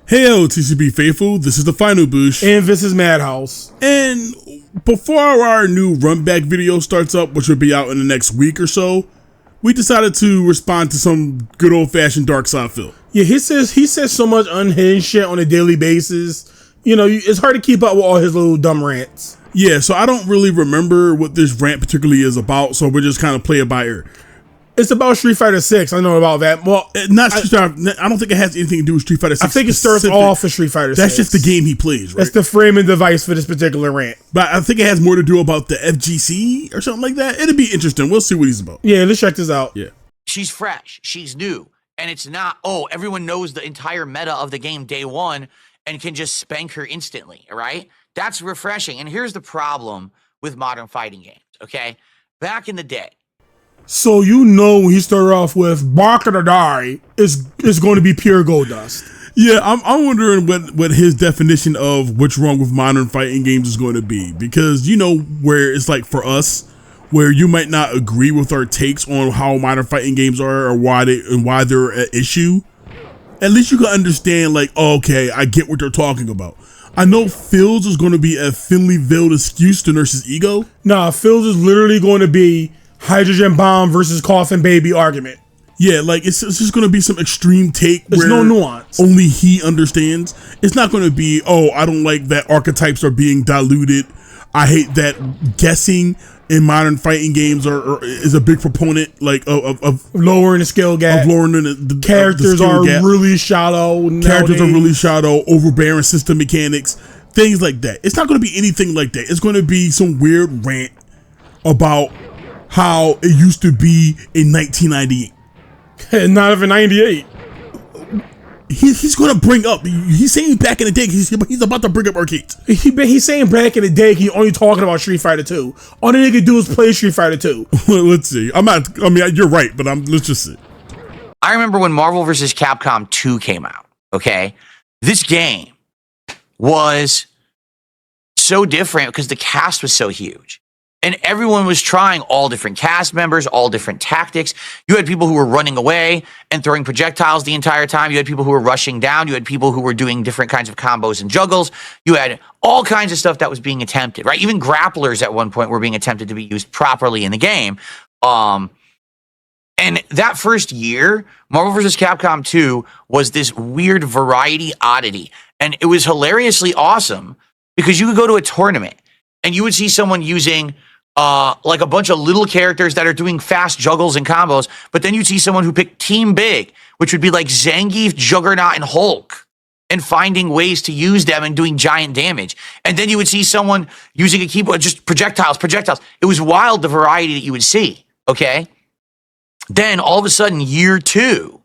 Heyo, TCB Faithful, this is the Final Boosh. And this is Madhouse. And before our new run back video starts up, which will be out in the next week or so, we decided to respond to some good old fashioned Darksydephil. Yeah, he says so much unhinged shit on a daily basis. You know, it's hard to keep up with all his little dumb rants. Yeah, so I don't really remember what this rant particularly is about, so we're just kind of play it by ear. It's about Street Fighter 6. I know about that. Well, not Street Fighter. I don't think it has anything to do with Street Fighter 6. I think it starts off with Street Fighter 6. That's just the game he plays, right? That's the framing device for this particular rant. But I think it has more to do about the FGC or something like that. It'll be interesting. We'll see what he's about. Yeah, let's check this out. Yeah. She's fresh. She's new. And it's not, everyone knows the entire meta of the game day one and can just spank her instantly, right? That's refreshing. And here's the problem with modern fighting games, okay? Back in the day. So you know when he started off with Bark or Die is going to be pure gold dust. Yeah, I'm wondering what his definition of what's wrong with modern fighting games is going to be. Because you know where it's like for us, where you might not agree with our takes on how modern fighting games are or why they're an issue. At least you can understand, like, okay, I get what they're talking about. I know Phil's is going to be a thinly veiled excuse to nurse his ego. Nah, Phil's is literally going to be hydrogen bomb versus coffin baby argument. Yeah, like it's just going to be some extreme take. There's no nuance. Only he understands. It's not going to be, I don't like that archetypes are being diluted. I hate that guessing in modern fighting games is a big proponent of lowering the skill gap. Of lowering the characters the are gap. really shallow. Characters are really shallow, overbearing system mechanics, things like that. It's not going to be anything like that. It's going to be some weird rant about how it used to be in 1998. Not even 98. He's going to bring up. He's saying back in the day. He's about to bring up arcades. He's saying back in the day. He only talking about Street Fighter 2. All the nigga do is play Street Fighter 2. Let's see. You're right, but let's just see. I remember when Marvel vs. Capcom 2 came out. Okay, this game was so different because the cast was so huge. And everyone was trying all different cast members, all different tactics. You had people who were running away and throwing projectiles the entire time. You had people who were rushing down. You had people who were doing different kinds of combos and juggles. You had all kinds of stuff that was being attempted, right? Even grapplers at one point were being attempted to be used properly in the game. And that first year, Marvel vs. Capcom 2 was this weird variety oddity. And it was hilariously awesome because you could go to a tournament and you would see someone using like a bunch of little characters that are doing fast juggles and combos, but then you'd see someone who picked Team Big, which would be like Zangief, Juggernaut, and Hulk, and finding ways to use them and doing giant damage. And then you would see someone using a keyboard, just projectiles. It was wild, the variety that you would see, okay? Then all of a sudden, year 2,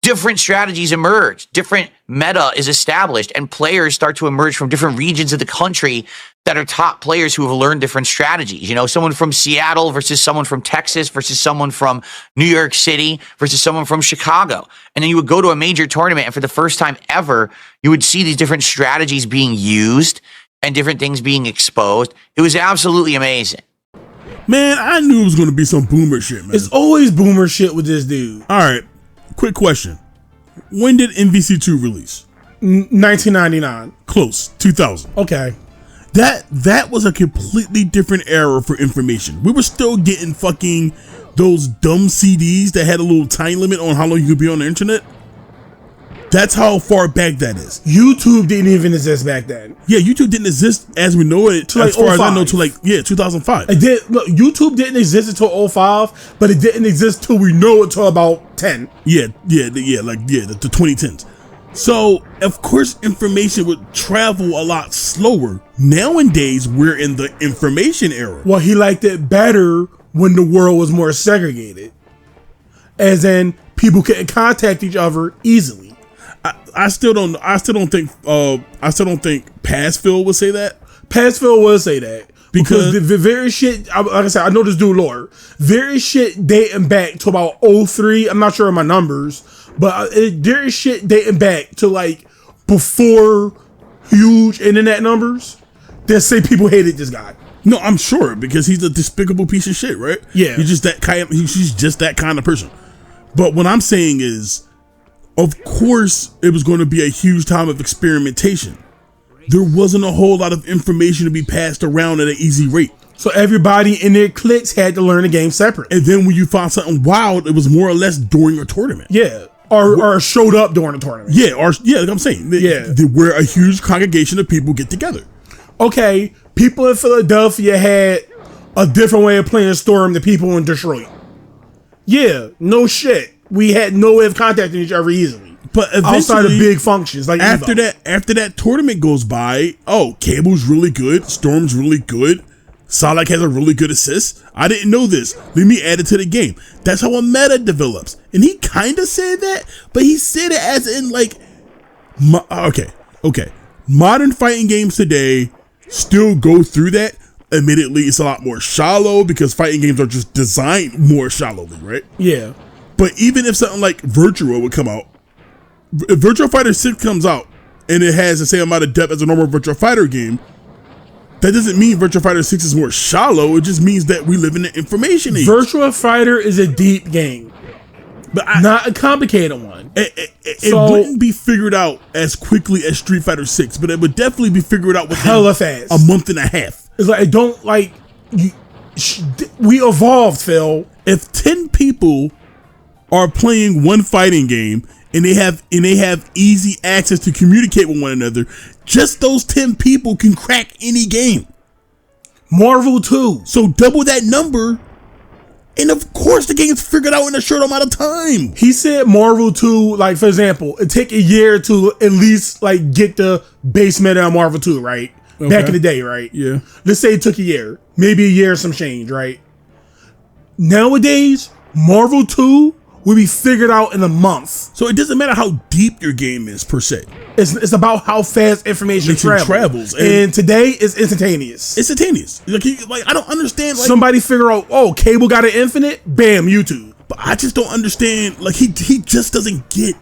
different strategies emerge, different meta is established, and players start to emerge from different regions of the country that are top players who have learned different strategies. You know, someone from Seattle versus someone from Texas versus someone from New York City versus someone from Chicago. And then you would go to a major tournament, and for the first time ever, you would see these different strategies being used and different things being exposed. It was absolutely amazing. Man, I knew it was going to be some boomer shit, man. It's always boomer shit with this dude. All right. Quick question. When did MVC2 release? 1999. Close. 2000. Okay. That was a completely different era for information. We were still getting fucking those dumb CDs that had a little time limit on how long you could be on the internet. That's how far back that is. YouTube didn't even exist back then. Yeah, YouTube didn't exist as we know it, as far as I know, to 2005. Look, YouTube didn't exist until 05, but it didn't exist till we know it till about 10. The 2010s. So, of course, information would travel a lot slower. Nowadays, we're in the information era. Well, he liked it better when the world was more segregated. As in, people couldn't contact each other easily. I still don't think P.O.S. would say that. P.O.S. would say that. Because the very shit, like I said, I know this dude lore. Very shit dating back to about 03. I'm not sure of my numbers. But there is shit dating back to like before huge internet numbers that say people hated this guy. No, I'm sure because he's a despicable piece of shit, right? Yeah, he's just that kind. He's just that kind of person. But what I'm saying is, of course it was going to be a huge time of experimentation. There wasn't a whole lot of information to be passed around at an easy rate. So everybody in their cliques had to learn the game separate. And then when you found something wild, it was more or less during a tournament. Yeah. Or showed up during a tournament. Yeah, like I'm saying. Where a huge congregation of people get together. Okay, people in Philadelphia had a different way of playing Storm than people in Detroit. Yeah, no shit. We had no way of contacting each other easily. But outside of big functions, like after that tournament goes by, Cable's really good, Storm's really good, Solak has a really good assist. I didn't know this. Let me add it to the game. That's how a meta develops. And he kind of said that, but he said it as in like, okay. Modern fighting games today still go through that. Admittedly, it's a lot more shallow because fighting games are just designed more shallowly, right? Yeah. But even if something like Virtua would come out, if Virtua Fighter 6 comes out and it has the same amount of depth as a normal Virtua Fighter game, that doesn't mean Virtua Fighter 6 is more shallow. It just means that we live in the information age. Virtua Fighter is a deep game, but not a complicated one. It wouldn't be figured out as quickly as Street Fighter 6, but it would definitely be figured out within hella fast. A month and a half. It's like, we evolved, Phil. If 10 people are playing one fighting game and they have easy access to communicate with one another, just those 10 people can crack any game. Marvel 2. So double that number, and of course the game's figured out in a short amount of time. He said Marvel 2, like, for example, it take a year to at least like get the base meta on Marvel 2, right? Okay. Back in the day, right? Yeah. Let's say it took a year. Maybe a year some change, right? Nowadays, Marvel 2 will be figured out in a month. So it doesn't matter how deep your game is, per se. It's about how fast information travels. And today, it's instantaneous. Like I don't understand. Like, somebody figure out, Cable got an infinite, bam, YouTube. But I just don't understand. Like he just doesn't get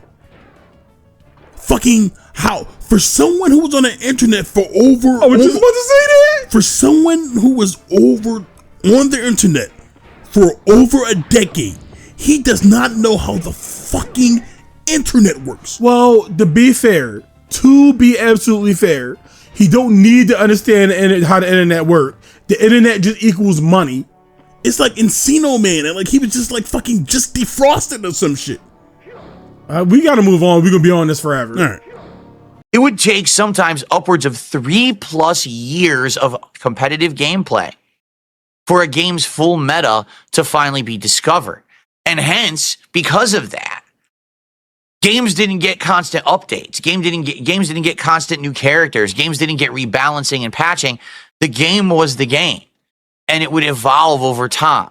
fucking how, for someone who was on the internet for over. I was just about to say that. For someone who was on the internet for over a decade, he does not know how the fucking internet works. Well, to be absolutely fair, he don't need to understand how the internet works. The internet just equals money. It's like Encino Man, and like he was just like fucking just defrosted or some shit. We gotta move on. We're gonna be on this forever. All right. It would take sometimes upwards of 3+ years of competitive gameplay for a game's full meta to finally be discovered. And hence, because of that, games didn't get constant updates. Games didn't get constant new characters. Games didn't get rebalancing and patching. The game was the game, and it would evolve over time.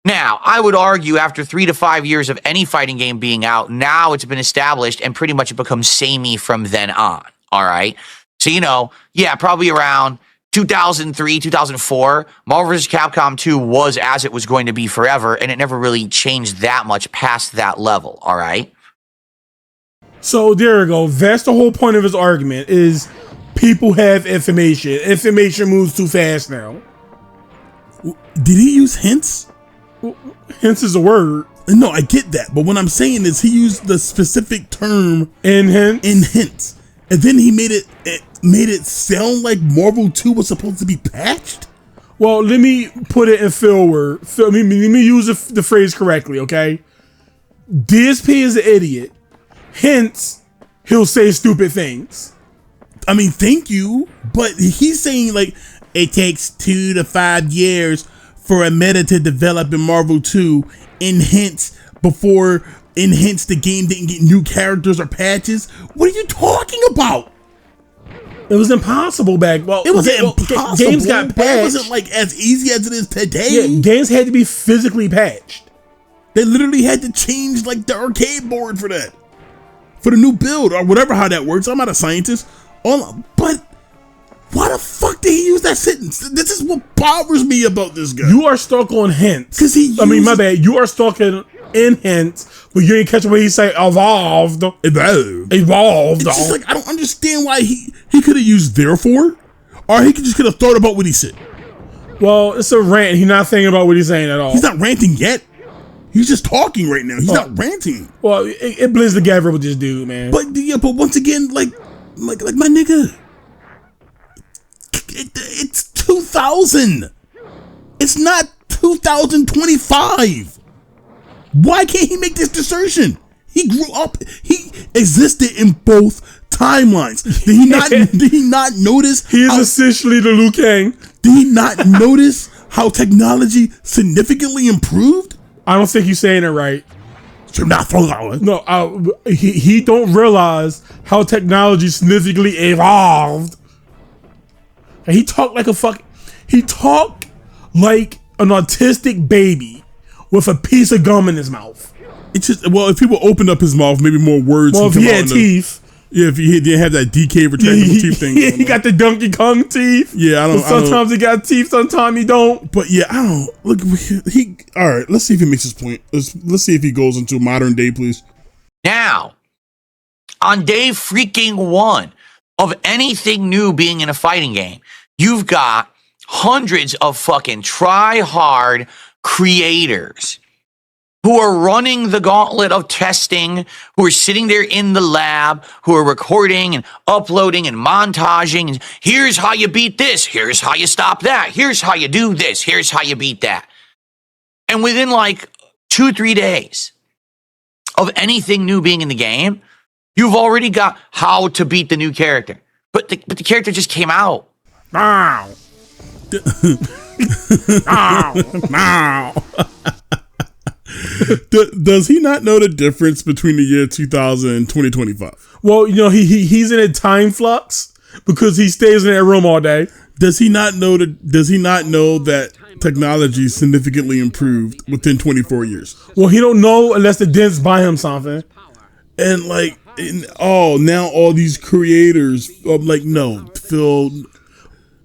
Now, I would argue after 3 to 5 years of any fighting game being out, now it's been established and pretty much it becomes samey from then on. All right. So, probably around 2003, 2004, Marvel vs. Capcom 2 was as it was going to be forever, and it never really changed that much past that level, all right? So there we go. That's the whole point of his argument, is people have information. Information moves too fast now. Did he use hints? Hints is a word. No, I get that, but what I'm saying is he used the specific term in hints. And then he made it sound like Marvel 2 was supposed to be patched? Well, let me put it in Phil word. Let me use the phrase correctly, okay? DSP is an idiot. Hence, he'll say stupid things. I mean, thank you, but he's saying like it takes 2 to 5 years for a meta to develop in Marvel 2, and hence the game didn't get new characters or patches. What are you talking about? It was impossible back. Well, it wasn't impossible. Games got patched. It wasn't like as easy as it is today. Yeah, games had to be physically patched. They literally had to change like the arcade board for that, for the new build or whatever. How that works. I'm not a scientist. But why the fuck did he use that sentence? This is what bothers me about this guy. You are stuck on hints. My bad. You are stuck in hints, but you ain't catching what he say. Evolved. It's just like I don't understand why he could have used therefore, or he could have thought about what he said. Well, it's a rant. He's not thinking about what he's saying at all. He's not ranting yet. He's just talking right now. He's not ranting. Well, it blends together with this dude, man. But once again, like my nigga, it's 2000. It's not 2025. Why can't he make this assertion? He grew up. He existed in both timelines. Did he not? Did he not notice? He is essentially the Liu Kang. Did he not notice how technology significantly improved? I don't think you're saying it right. No, he don't realize how technology significantly evolved. And he talked like he talked like an autistic baby with a piece of gum in his mouth. It's just, well, if people opened up his mouth, maybe more words. Well, if he had teeth. Yeah, if he didn't have that DK retractable teeth thing. Yeah, he got the Donkey Kong teeth. Yeah, Sometimes he got teeth, sometimes he don't. But yeah, I don't look. All right, let's see if he makes his point. Let's see if he goes into modern day, please. Now, on day freaking 1 of anything new being in a fighting game, you've got hundreds of fucking try-hard creators who are running the gauntlet of testing, who are sitting there in the lab, who are recording and uploading and montaging. And here's how you beat this. Here's how you stop that. Here's how you do this. Here's how you beat that. And within like 2-3 days of anything new being in the game, you've already got how to beat the new character. But the character just came out. Wow. Wow. Does he not know the difference between the year 2000 and 2025? Well, you know, he's in a time flux because he stays in that room all day. Does he not know that technology significantly improved within 24 years? Well, he don't know unless the dents buy him something. And like, now all these creators, I'm like, no, Phil.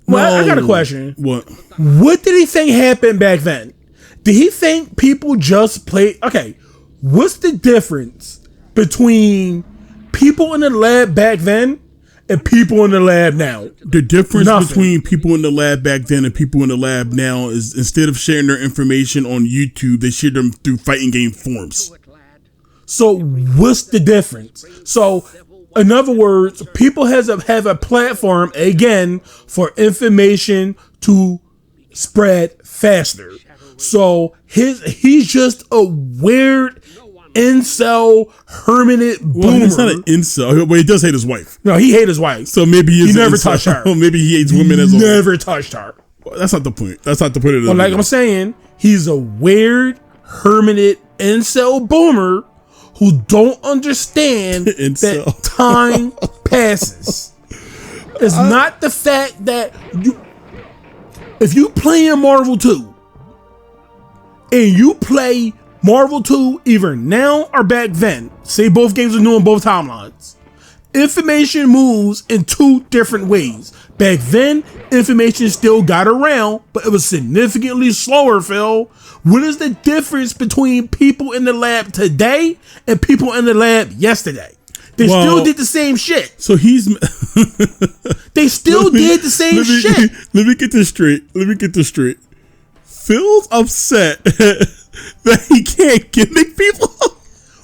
Well, no. I got a question. What did he think happened back then? Did he think people just played? Okay, what's the difference between people in the lab back then and people in the lab now? The difference between people in the lab back then and people in the lab now is instead of sharing their information on YouTube, they share them through fighting game forums. So what's the difference? So in other words, people have a platform again for information to spread faster. So he's just a weird incel hermit boomer. Well, it's not an incel, but he does hate his wife. No, he hates his wife. So maybe he never touched her. Maybe he hates women as well. Never touched her. Well, that's not the point. That's not the point of the Well, like I'm saying, he's a weird hermit incel boomer who don't understand that time passes. It's not the fact that if you play in Marvel 2 and you play Marvel 2 either now or back then, say both games are new in both timelines, information moves in 2 different ways. Back then, information still got around, but it was significantly slower, Phil. What is the difference between people in the lab today and people in the lab yesterday? They still did the same shit. So they still did the same shit. Let me get this straight. Phil's upset that he can't gimmick people.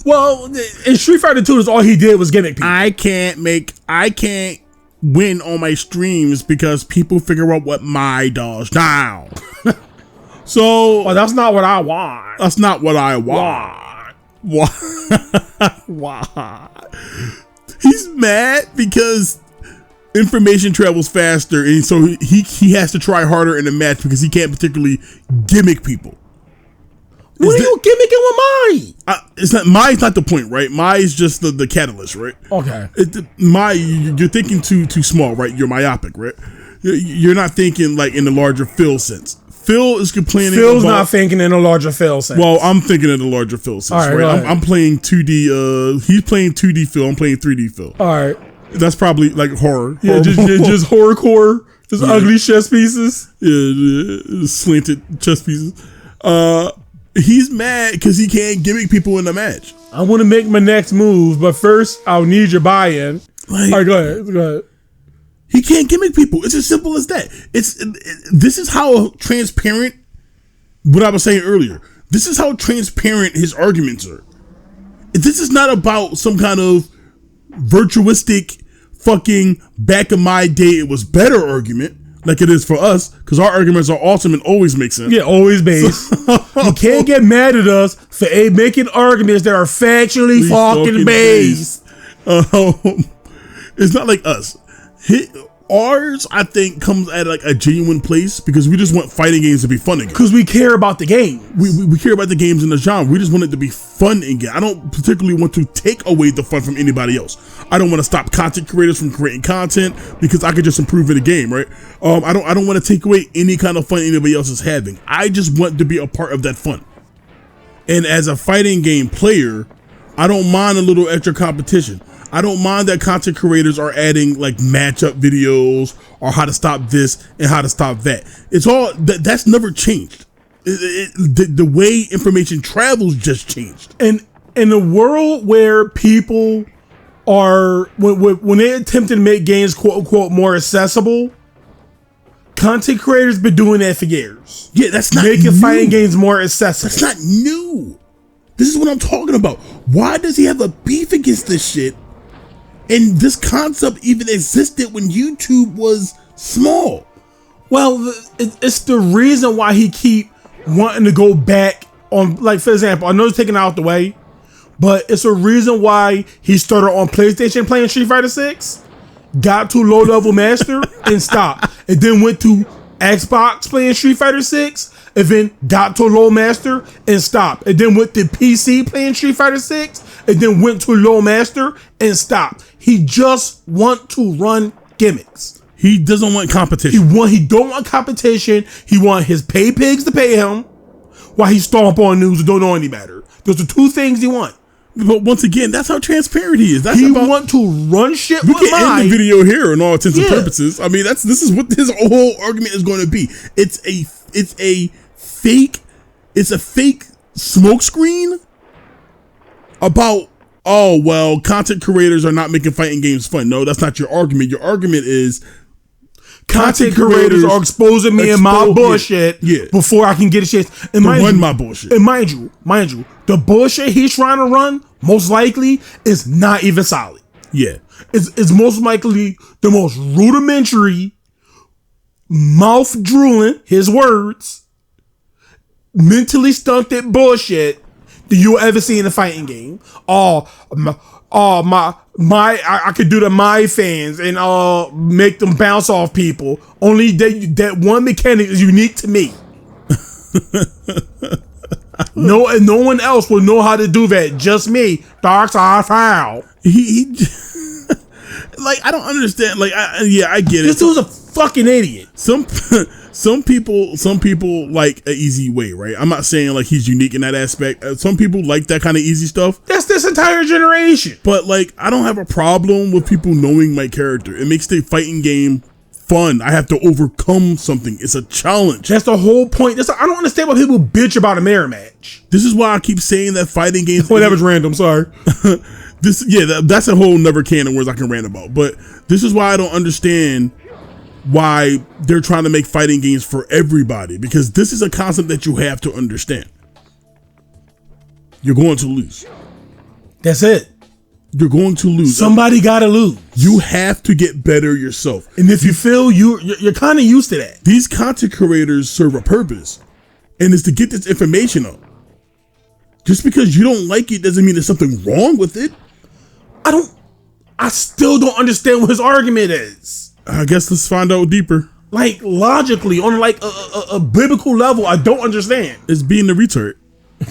Well, in Street Fighter 2, all he did was gimmick people. I can't win on my streams because people figure out what my does now. So that's not what I want. That's not what I want. Why? He's mad because information travels faster, and so he has to try harder in the match because he can't particularly gimmick people. What are you gimmicking with Mai? It's not Mai's not the point, right? Mai's just the catalyst, right? Okay. You're thinking too small, right? You're myopic, right? You're not thinking like in the larger Phil sense. Phil is complaining. Phil's not thinking in a larger Phil sense. Well, I'm thinking in the larger Phil sense, right? I'm playing 2D. He's playing 2D Phil. I'm playing 3D Phil. All right. That's probably like horror. Yeah, just horrorcore. Just ugly chess pieces. Yeah, slanted chess pieces. He's mad because he can't gimmick people in the match. I want to make my next move, but first I'll need your buy-in. All right, go ahead. He can't gimmick people. It's as simple as that. This is how transparent. What I was saying earlier. This is how transparent his arguments are. This is not about some kind of virtuistic fucking back in my day it was better argument like it is for us, because our arguments are awesome and always make sense. Yeah, always based. You can't get mad at us for making arguments that are factually fucking based. It's not like us. Ours, I think, comes at like a genuine place because we just want fighting games to be fun again. Because we care about the game. We care about the games in the genre. We just want it to be fun again. I don't particularly want to take away the fun from anybody else. I don't want to stop content creators from creating content because I could just improve in the game, right? I don't want to take away any kind of fun anybody else is having. I just want to be a part of that fun. And as a fighting game player, I don't mind a little extra competition. I don't mind that content creators are adding like matchup videos or how to stop this and how to stop that. It's all that's never changed. The way information travels just changed. And in a world where people are when they attempt to make games quote unquote more accessible, content creators been doing that for years. Yeah, that's not making new. Fighting games more accessible. That's not new. This is what I'm talking about. Why does he have a beef against this shit? And this concept even existed when YouTube was small. Well, it's the reason why he keep wanting to go back on, like, for example, I know he's taking it out the way, but it's a reason why he started on PlayStation playing Street Fighter 6, got to low level master and stopped. And then went to Xbox playing Street Fighter 6, and then got to low master and stopped. And then went to PC playing Street Fighter 6, and then went to low master and stopped. He just want to run gimmicks. He doesn't want competition. He don't want competition. He want his pay pigs to pay him while he stomp on news that don't know any better. Those are two things he want. But once again, that's how transparent he is. That's he want to run shit with We can end the video here in all intents and purposes. I mean, this is what his whole argument is going to be. It's a fake smokescreen about, oh, well, content creators are not making fighting games fun. No, that's not your argument. Your argument is content creators are exposing me and my bullshit before I can get a chance. And run my bullshit. And mind you, the bullshit he's trying to run, most likely, is not even solid. Yeah. It's most likely the most rudimentary, mouth drooling, his words, mentally stunted bullshit that you'll ever see in a fighting game. I could do the my fans and make them bounce off people. Only that one mechanic is unique to me. No one else will know how to do that. Just me, Darksydephil. He like, I don't understand. Like, I get it. This dude's a fucking idiot. Some people like an easy way, right? I'm not saying like he's unique in that aspect. Some people like that kind of easy stuff. That's this entire generation. But like, I don't have a problem with people knowing my character. It makes the fighting game fun. I have to overcome something. It's a challenge. That's the whole point. I don't understand why people bitch about a mirror match. This is why I keep saying that fighting games. Well, that was random. Sorry. That's a whole never can of words I can rant about. But this is why I don't understand why they're trying to make fighting games for everybody, because this is a concept that you have to understand. You're going to lose. That's it. You're going to lose. Somebody gotta lose. You have to get better yourself. And if you feel you're kind of used to that. These content creators serve a purpose, and it's to get this information up. Just because you don't like it doesn't mean there's something wrong with it. I still don't understand what his argument is. I guess let's find out deeper. Like, logically, on like a biblical level, I don't understand. It's being a retard.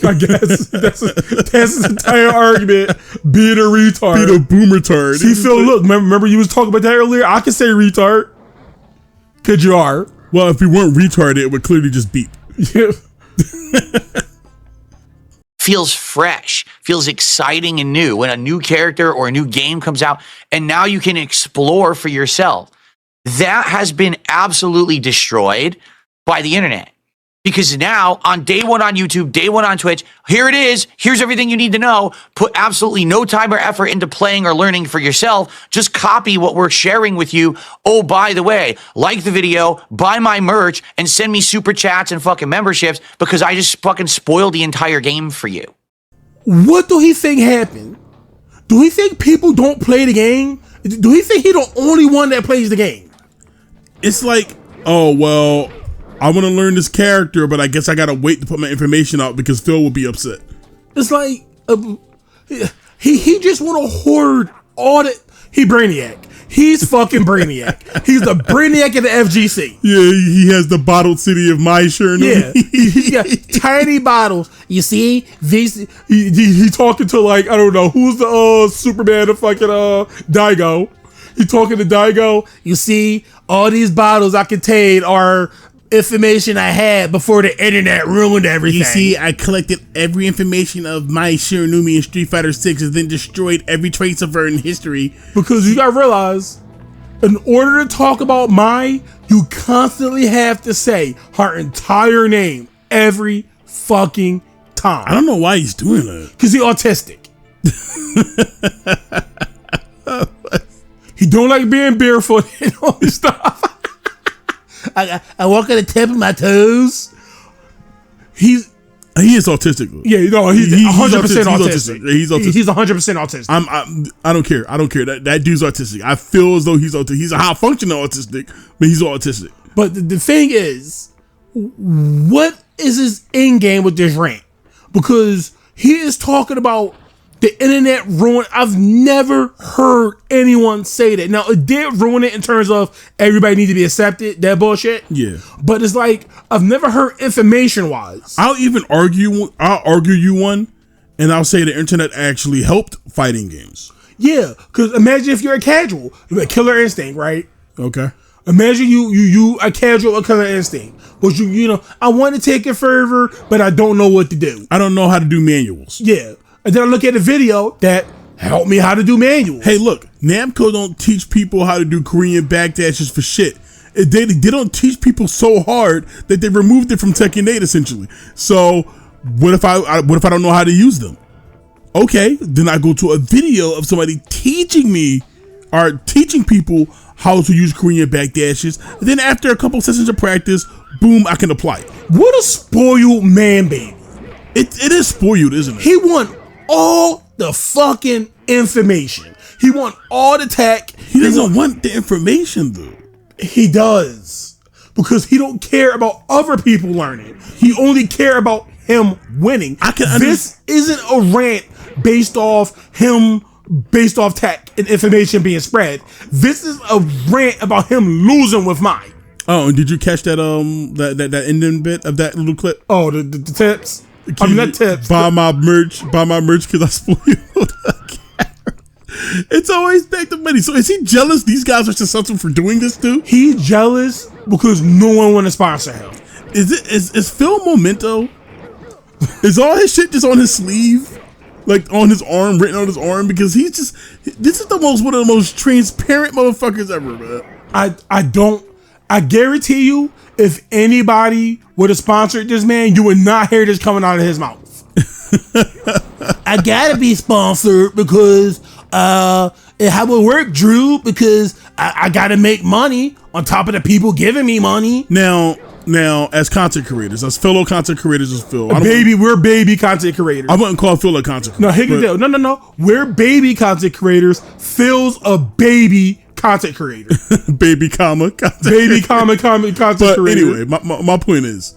I guess that's his entire argument. Being a retard. Being a boom retard. See, Phil, look, remember you was talking about that earlier? I can say retard. Cause you are. Well, if we weren't retarded, it would clearly just beep. Yeah. Feels fresh, feels exciting and new when a new character or a new game comes out, and now you can explore for yourself. That has been absolutely destroyed by the internet. Because now, on day one on YouTube, day one on Twitch, here it is. Here's everything you need to know. Put absolutely no time or effort into playing or learning for yourself. Just copy what we're sharing with you. Oh, by the way, like the video, buy my merch, and send me super chats and fucking memberships because I just fucking spoiled the entire game for you. What do he think happened? Do he think people don't play the game? Do he think he's the only one that plays the game? It's like, oh, well, I want to learn this character, but I guess I got to wait to put my information out because Phil will be upset. It's like, he just want to hoard all the... He Brainiac. He's fucking Brainiac. He's the Brainiac of the FGC. Yeah, he has the bottled city of my Shiranui. Yeah, he got tiny bottles. You see, these... He talking to, like, I don't know, who's the Superman of fucking Daigo? He talking to Daigo. You see, all these bottles I contain are information I had before the internet ruined everything. You see, I collected every information of my Shiranui in Street Fighter 6 and then destroyed every trace of her in history. Because you gotta realize, in order to talk about Mai, you constantly have to say her entire name every fucking time. I don't know why he's doing that. Because he's autistic. He don't like being barefoot and all this stuff. I walk on the tip of my toes. He is autistic. Yeah, no, he's 100% autistic. He's autistic. He's 100% autistic. I don't care. I don't care. That dude's autistic. I feel as though he's autistic. He's a high functional autistic, but he's autistic. But the thing is, what is his end game with this rant? Because he is talking about the internet ruined. I've never heard anyone say that. Now, it did ruin it in terms of everybody need to be accepted, that bullshit. Yeah. But it's like, I've never heard information-wise. I'll argue you one, and I'll say the internet actually helped fighting games. Yeah, because imagine if you're a casual. You're a Killer Instinct, right? Okay. Imagine you a casual a Killer Instinct. But you know, I want to take it further, but I don't know what to do. I don't know how to do manuals. Yeah. And then I look at a video that helped me how to do manuals. Hey, look, Namco don't teach people how to do Korean backdashes for shit. They don't teach people so hard that they removed it from Tekken 8 essentially. So what if I don't know how to use them? Okay, then I go to a video of somebody teaching me or teaching people how to use Korean backdashes. And then after a couple sessions of practice, boom, I can apply it. What a spoiled man, baby. It is spoiled, isn't it? He want all the fucking information. He want all the tech. He doesn't want the information though. He does. Because he don't care about other people learning. He only care about him winning. This isn't a rant based off tech and information being spread. This is a rant about him losing with mine. Oh, and did you catch that that ending bit of that little clip? Oh, the tips. I mean, not tips. Buy my merch because I spoiled. It's always back to money. So is he jealous these guys are successful for doing this too? He's jealous because no one want to sponsor him. Is Phil Memento? Is all his shit just on his sleeve? Like on his arm, written on his arm? Because this is one of the most transparent motherfuckers ever, man. I guarantee you, if anybody would have sponsored this man, you would not hear this coming out of his mouth. I gotta be sponsored because it would work, Drew, because I gotta make money on top of the people giving me money. Now, as content creators, as fellow content creators as Phil. We're baby content creators. I wouldn't call Phil a content creator. No. We're baby content creators. Phil's a baby content creator. Baby content creator. But anyway, my point is,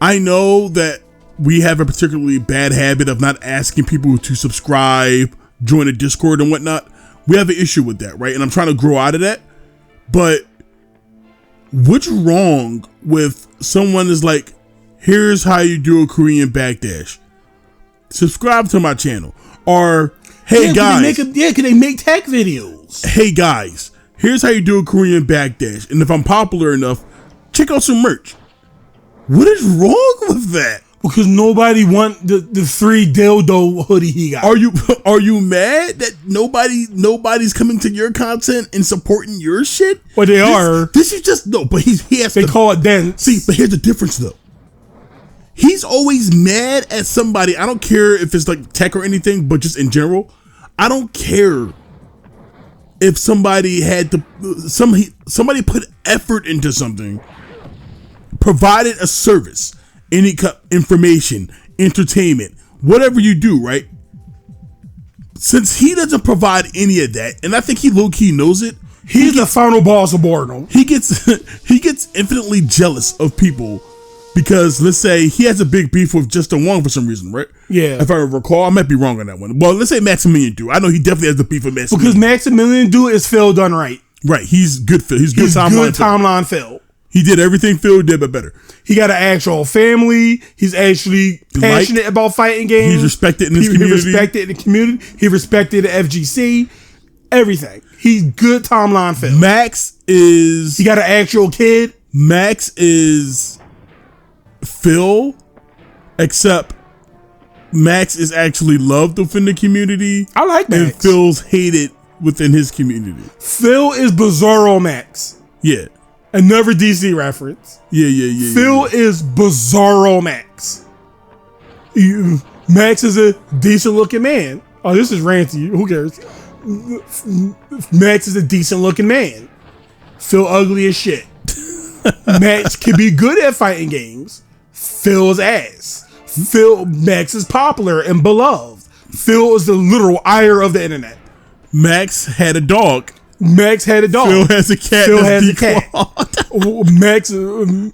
I know that we have a particularly bad habit of not asking people to subscribe, join a Discord and whatnot. We have an issue with that, right? And I'm trying to grow out of that. But what's wrong with someone is like, here's how you do a Korean backdash. Subscribe to my channel. Or, hey guys. Can they make tech videos? Hey guys, here's how you do a Korean backdash. And if I'm popular enough, check out some merch. What is wrong with that? Because nobody want the 3 dildo hoodie he got. Are you mad that nobody's coming to your content and supporting your shit? Well, they are. This is just no. But he has. They call it dance. See, but here's the difference though. he's always mad at somebody. I don't care if it's like tech or anything, but just in general, I don't care if somebody had to somebody put effort into something, provided a service, any information, entertainment, whatever you do, right? Since he doesn't provide any of that, and I think he low-key knows it, he's the final boss of boredom. He gets infinitely jealous of people because, let's say, he has a big beef with Justin Wong for some reason, right? Yeah. If I recall, I might be wrong on that one. Well, let's say Maximilian do. I know he definitely has the beef with Maximilian. Because Maximilian do is Phil done right. Right. He's good Phil. He's good timeline Phil. He did everything Phil did, but better. He got an actual family. He's actually passionate about fighting games. He's respected in his community. He respected in the community. He respected the FGC. Everything. He's good timeline Phil. He got an actual kid. Max is Phil, except Max is actually loved within the community. I like Max. And Phil's hated within his community. Phil is Bizarro Max. Yeah. Another DC reference. Yeah. Phil is Bizarro Max. Max is a decent looking man. Oh, this is ranty. Who cares? Max is a decent looking man. Phil ugly as shit. Max can be good at fighting games. Phil's ass. Max is popular and beloved. Phil is the literal ire of the internet. Max had a dog. Phil has a cat. Phil has a cat.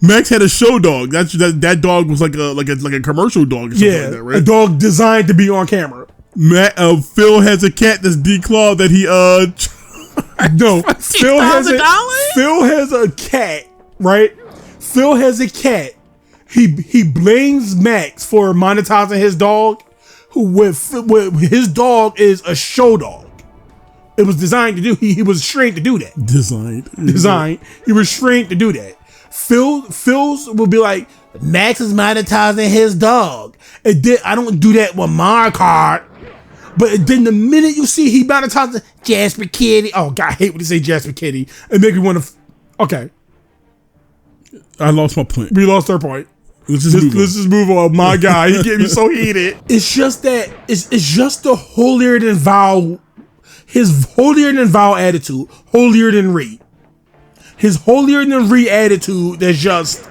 Max had a show dog. That dog was like a commercial dog or something like that, right? A dog designed to be on camera. Phil has a cat that's declawed that he no. Phil has a cat, right? Phil has a cat. He blames Max for monetizing his dog. His dog is a show dog. It was designed to do. He was trained to do that. Designed. He was trained to do that. Phil's will be like, Max is monetizing his dog. I don't do that with my card. But then the minute you see he monetizes Jasper Kitty, oh God, I hate when you say Jasper Kitty. It make me want to. Okay, I lost my point. We lost our point. Let's just move on. My guy, he get me so heated. It's just that it's just the holier than thou. His holier than thou attitude, holier than Ree. His holier than Ree attitude that's just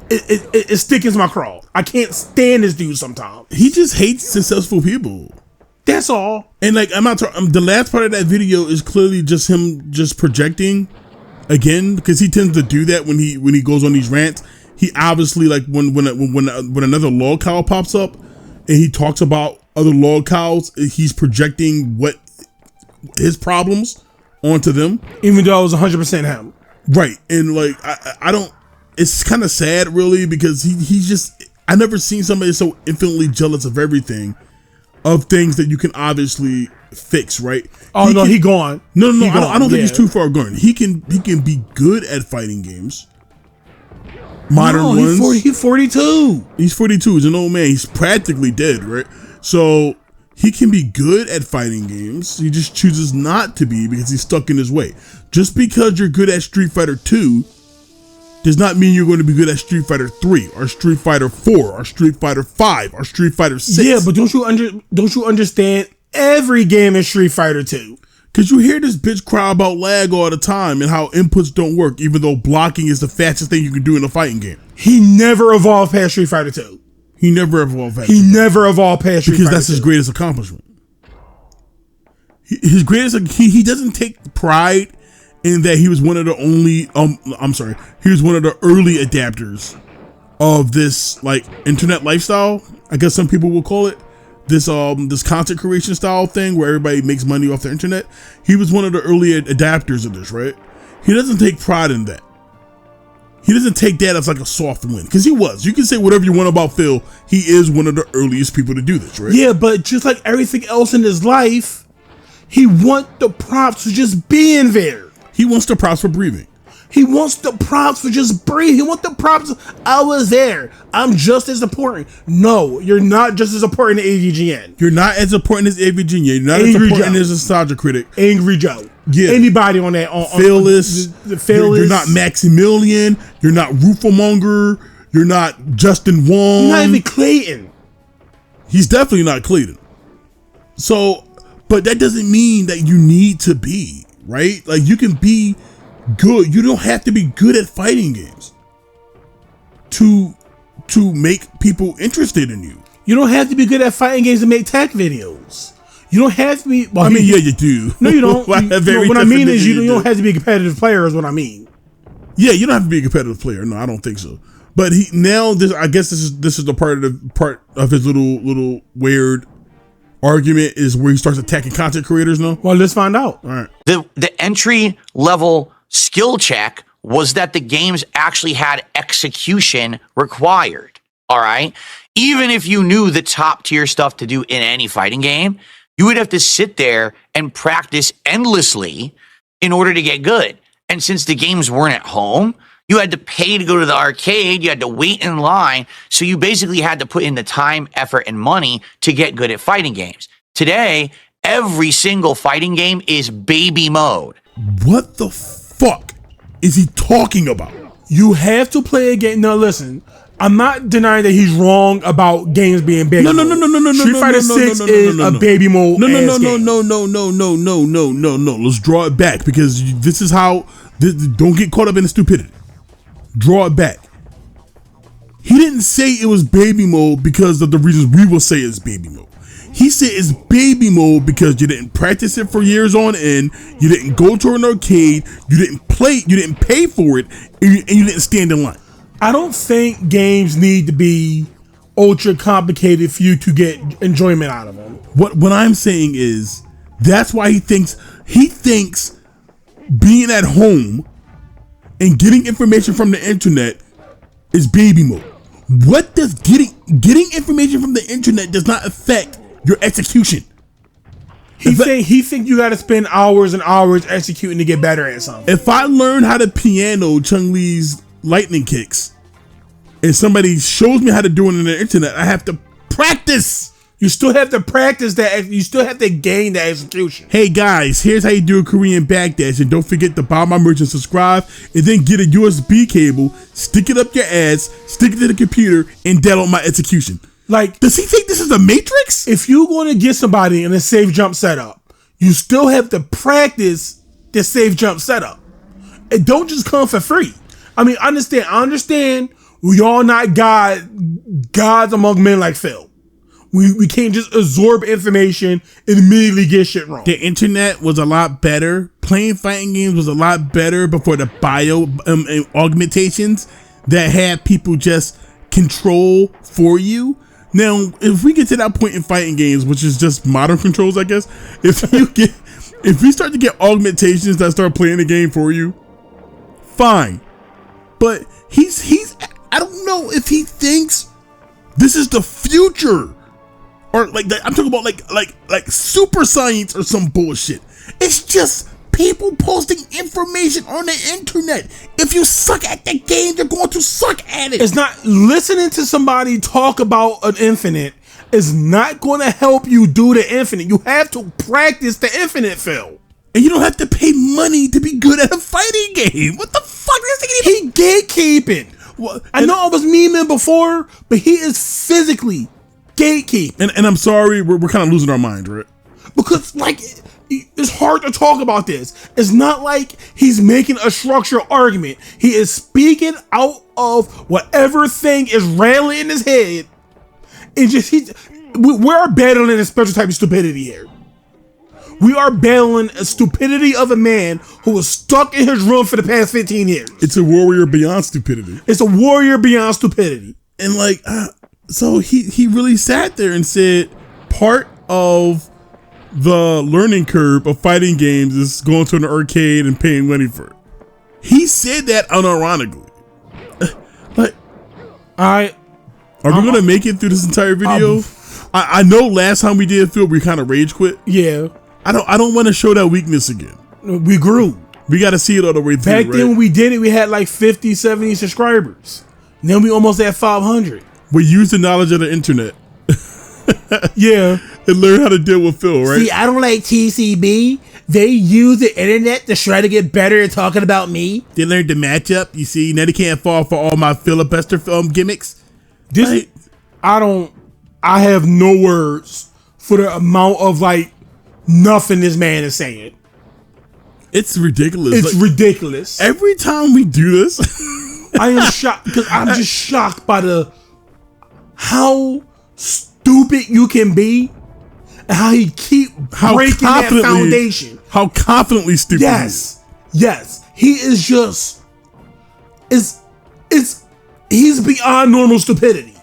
it stickens my craw. I can't stand this dude sometimes. He just hates successful people. That's all. And like I'm not the last part of that video is clearly just him just projecting again, because he tends to do that when he goes on these rants. He obviously, like when another log cow pops up and he talks about other log cows, he's projecting what his problems onto them, even though it was 100% him. Right. And like I don't, it's kind of sad really, because he's just, I never seen somebody so infinitely jealous of everything, of things that you can obviously fix, right? Oh, he gone. No, I don't think he's too far gone. He can be good at fighting games. Modern ones. He's 42. He's 42. He's an old man. He's practically dead, right? So he can be good at fighting games. He just chooses not to be because he's stuck in his way. Just because you're good at Street Fighter 2 does not mean you're going to be good at Street Fighter 3 or Street Fighter 4 or Street Fighter 5 or Street Fighter 6. Yeah, but don't you understand every game is Street Fighter 2? Because you hear this bitch cry about lag all the time and how inputs don't work, even though blocking is the fastest thing you can do in a fighting game. He never evolved past Street Fighter 2. He never evolved past Street Fighter 2. Because that's his greatest accomplishment. His greatest, he doesn't take pride in that he was one of the only, he was one of the early adapters of this like internet lifestyle, I guess some people will call it. This content creation style thing where everybody makes money off the internet. He was one of the early adapters of this, right? He doesn't take pride in that. He doesn't take that as like a soft win, because he was. You can say whatever you want about Phil. He is one of the earliest people to do this, right? Yeah, but just like everything else in his life, he wants the props for just being there. He wants the props for breathing. He wants the props for just breathing. He wants the props. I was there. I'm just as important. No, you're not just as important as AVGN. You're not as important as AVGN. You're not as important as Nostalgia Critic. Angry Joe. Yeah. Anybody on that. Phyllis. Phyllis. You're not Maximilian. You're not Rufomonger. You're not Justin Wong. You're not even Clayton. He's definitely not Clayton. So, but that doesn't mean that you need to be, right? Like, you can be good. You don't have to be good at fighting games to make people interested in you. You don't have to be good at fighting games to make tech videos. You don't have to be. Well, I mean, yeah, you do. No, you don't. What I mean is you don't have to be a competitive player is what I mean. Yeah, you don't have to be a competitive player. No, I don't think so. But I guess this is the part of his little weird argument is where he starts attacking content creators now. Well, let's find out. All right. The entry level skill check was that the games actually had execution required. All right. Even if you knew the top tier stuff to do in any fighting game, you would have to sit there and practice endlessly in order to get good. And since the games weren't at home, you had to pay to go to the arcade. You had to wait in line. So you basically had to put in the time, effort, and money to get good at fighting games. Today, every single fighting game is baby mode. What the fuck is he talking about? You have to play a game. Now, listen, I'm not denying that he's wrong about games being baby mode. No. Street Fighter 6 is a baby mode. No. Let's draw it back because this is how. Don't get caught up in the stupidity. Draw it back. He didn't say it was baby mode because of the reasons we will say it's baby mode. He said it's baby mode because you didn't practice it for years on end. You didn't go to an arcade. You didn't play. You didn't pay for it, and you didn't stand in line. I don't think games need to be ultra complicated for you to get enjoyment out of them. What I'm saying is that's why he thinks being at home and getting information from the internet is baby mode. What does getting information from the internet does not affect your execution? He think you got to spend hours and hours executing to get better at something. If I learn how to piano Chun-Li's lightning kicks and somebody shows me how to do it on the internet, I have to practice. You still have to practice that. You still have to gain that execution. Hey guys, here's how you do a Korean backdash, and don't forget to buy my merch and subscribe, and then get a USB cable, stick it up your ass, stick it to the computer, and download my execution. Like, does he think this is a Matrix? If you're going to get somebody in a safe jump setup, you still have to practice the safe jump setup. It don't just come for free. I mean, I understand. We all not gods among men like Phil. We can't just absorb information and immediately get shit wrong. The internet was a lot better. Playing fighting games was a lot better before the bio augmentations that had people just control for you. Now, if we get to that point in fighting games, which is just modern controls, I guess, if we start to get augmentations that start playing the game for you, fine. But I don't know if he thinks this is the future. Or like that, I'm talking about like super science or some bullshit. It's just people posting information on the internet. If you suck at the game, you're going to suck at it. It's not listening to somebody talk about an infinite is not going to help you do the infinite. You have to practice the infinite, Phil. And you don't have to pay money to be good at a fighting game. What the fuck is he gatekeeping? Well, I know I was memeing before, but he is physically gatekeeping. And I'm sorry, we're kind of losing our mind, right? Because like it's hard to talk about this. It's not like he's making a structural argument. He is speaking out of whatever thing is rattling in his head. And just we're battling a special type of stupidity here. We are battling a stupidity of a man who was stuck in his room for the past 15 years. It's a warrior beyond stupidity. It's a warrior beyond stupidity. And like, so he really sat there and said part of the learning curve of fighting games is going to an arcade and paying money for it. He said that unironically. Like, are we going to make it through this entire video? I know last time we did Phil, we kind of rage quit. Yeah. I don't want to show that weakness again. We grew. We got to see it all the way through. Back then when we did it, we had like 50, 70 subscribers. Then we almost had 500. We used the knowledge of the internet. Yeah. And learn how to deal with Phil, right? See, I don't like TCB. They use the internet to try to get better at talking about me. They learned the matchup. You see, now they can't fall for all my filibuster gimmicks. I have no words for the amount of nothing this man is saying. It's ridiculous. It's ridiculous. Every time we do this, I am shocked because I'm just shocked by how stupid you can be and how he keep breaking that foundation. How confidently stupid he is. Yes. He is just he's beyond normal stupidity.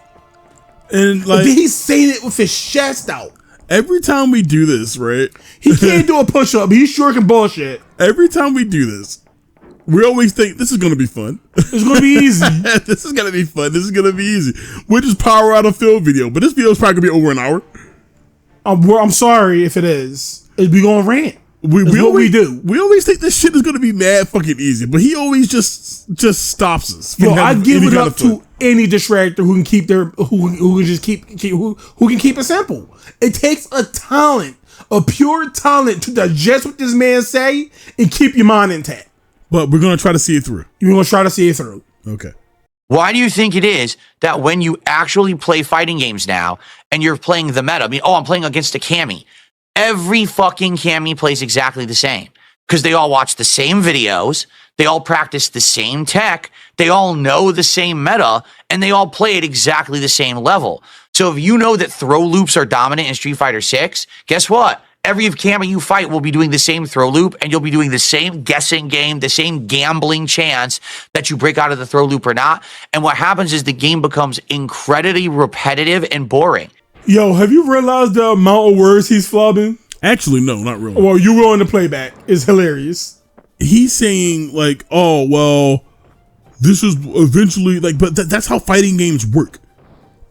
And he's saying it with his chest out. Every time we do this, right? He can't do a push-up. He sure can bullshit. Every time we do this, we always think this is going to be fun. It's going to be easy. This is going to be fun. This is going to be easy. We'll just power out a fill video. But this video is probably going to be over an hour. I'm sorry if it is. We going to rant. We always think this shit is going to be mad fucking easy. But he always just stops us. I give it up to any distractor who can keep who can keep it simple. It takes a talent, a pure talent, to digest what this man say and keep your mind intact. But we're going to try to see it through. You're going to try to see it through. Okay. Why do you think it is that when you actually play fighting games now and you're playing the meta, I'm playing against a Cammy, every fucking Cammy plays exactly the same? Because they all watch the same videos, they all practice the same tech, they all know the same meta, and they all play at exactly the same level. So if you know that throw loops are dominant in Street Fighter 6, guess what? Every Cammy you fight will be doing the same throw loop, and you'll be doing the same guessing game, the same gambling chance that you break out of the throw loop or not. And what happens is the game becomes incredibly repetitive and boring. Yo, have you realized the amount of words he's flubbing? Actually, no, not really. Well, you were on the playback. It's hilarious. He's saying this is eventually but that's how fighting games work.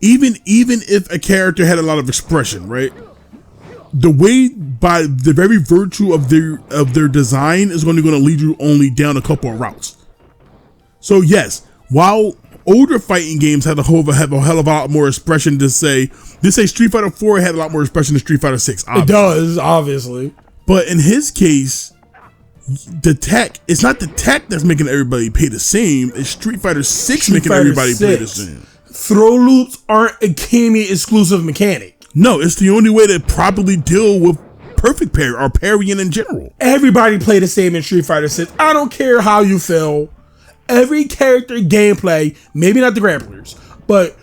Even if a character had a lot of expression, right? The way, by the very virtue of their design, is only going to lead you only down a couple of routes. So yes, while older fighting games have a hell of a lot more expression to say. Street Fighter 4 had a lot more expression than Street Fighter 6. Obviously. It does, obviously. But in his case, it's not the tech that's making everybody pay the same. It's Street Fighter 6 making everybody pay the same. Throw loops aren't a Cammy exclusive mechanic. No, it's the only way to properly deal with perfect parry or parrying in general. Everybody play the same in Street Fighter 6. I don't care how you feel. Every character gameplay, maybe not the grapplers, but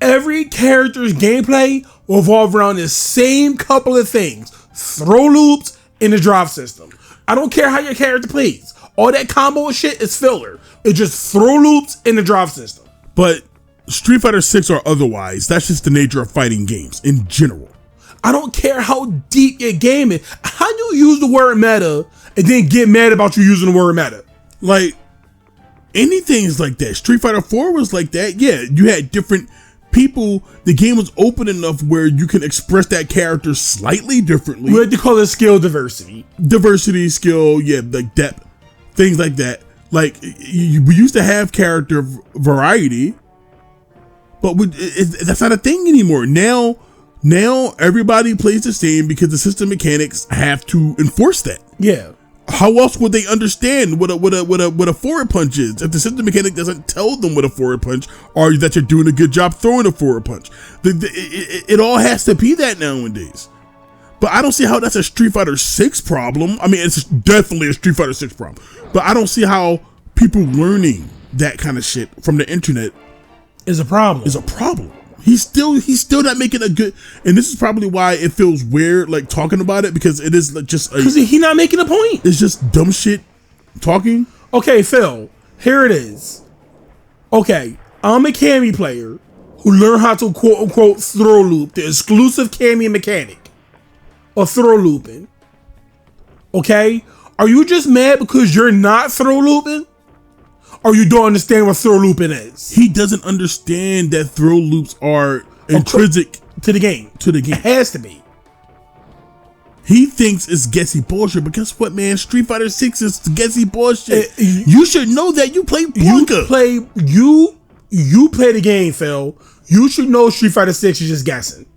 every character's gameplay will revolve around the same couple of things. Throw loops and the drop system. I don't care how your character plays. All that combo shit is filler. It's just throw loops and the drop system. But Street Fighter 6 or otherwise, that's just the nature of fighting games in general. I don't care how deep your game is. How do you use the word meta and then get mad about you using the word meta? Anything's like that. Street Fighter 4 was like that. Yeah, you had different people. The game was open enough where you can express that character slightly differently. We had to call it skill diversity. Diversity, skill, depth, things like that. We used to have character variety, but that's not a thing anymore. Now everybody plays the same because the system mechanics have to enforce that. Yeah. How else would they understand what a forward punch is if the system mechanic doesn't tell them what a forward punch or that you're doing a good job throwing a forward punch? It all has to be that nowadays. But I don't see how that's a Street Fighter 6 problem. I mean, it's definitely a Street Fighter 6 problem. But I don't see how people learning that kind of shit from the internet is a problem. He's still not making a good, and this is probably why it feels weird talking about it, because it is just because he's not making a point. It's just dumb shit talking. Okay, Phil, here it is. Okay, I'm a Cammy player who learned how to quote unquote throw loop, the exclusive Cammy mechanic of throw looping. Okay, are you just mad because you're not throw looping? Or you don't understand what throw looping is? He doesn't understand that throw loops are intrinsic to the game. It has to be. He thinks it's guessy bullshit, but guess what, man? Street Fighter 6 is guessy bullshit. You should know that. You play Blanka. You play the game, Phil. You should know Street Fighter 6 is just guessing.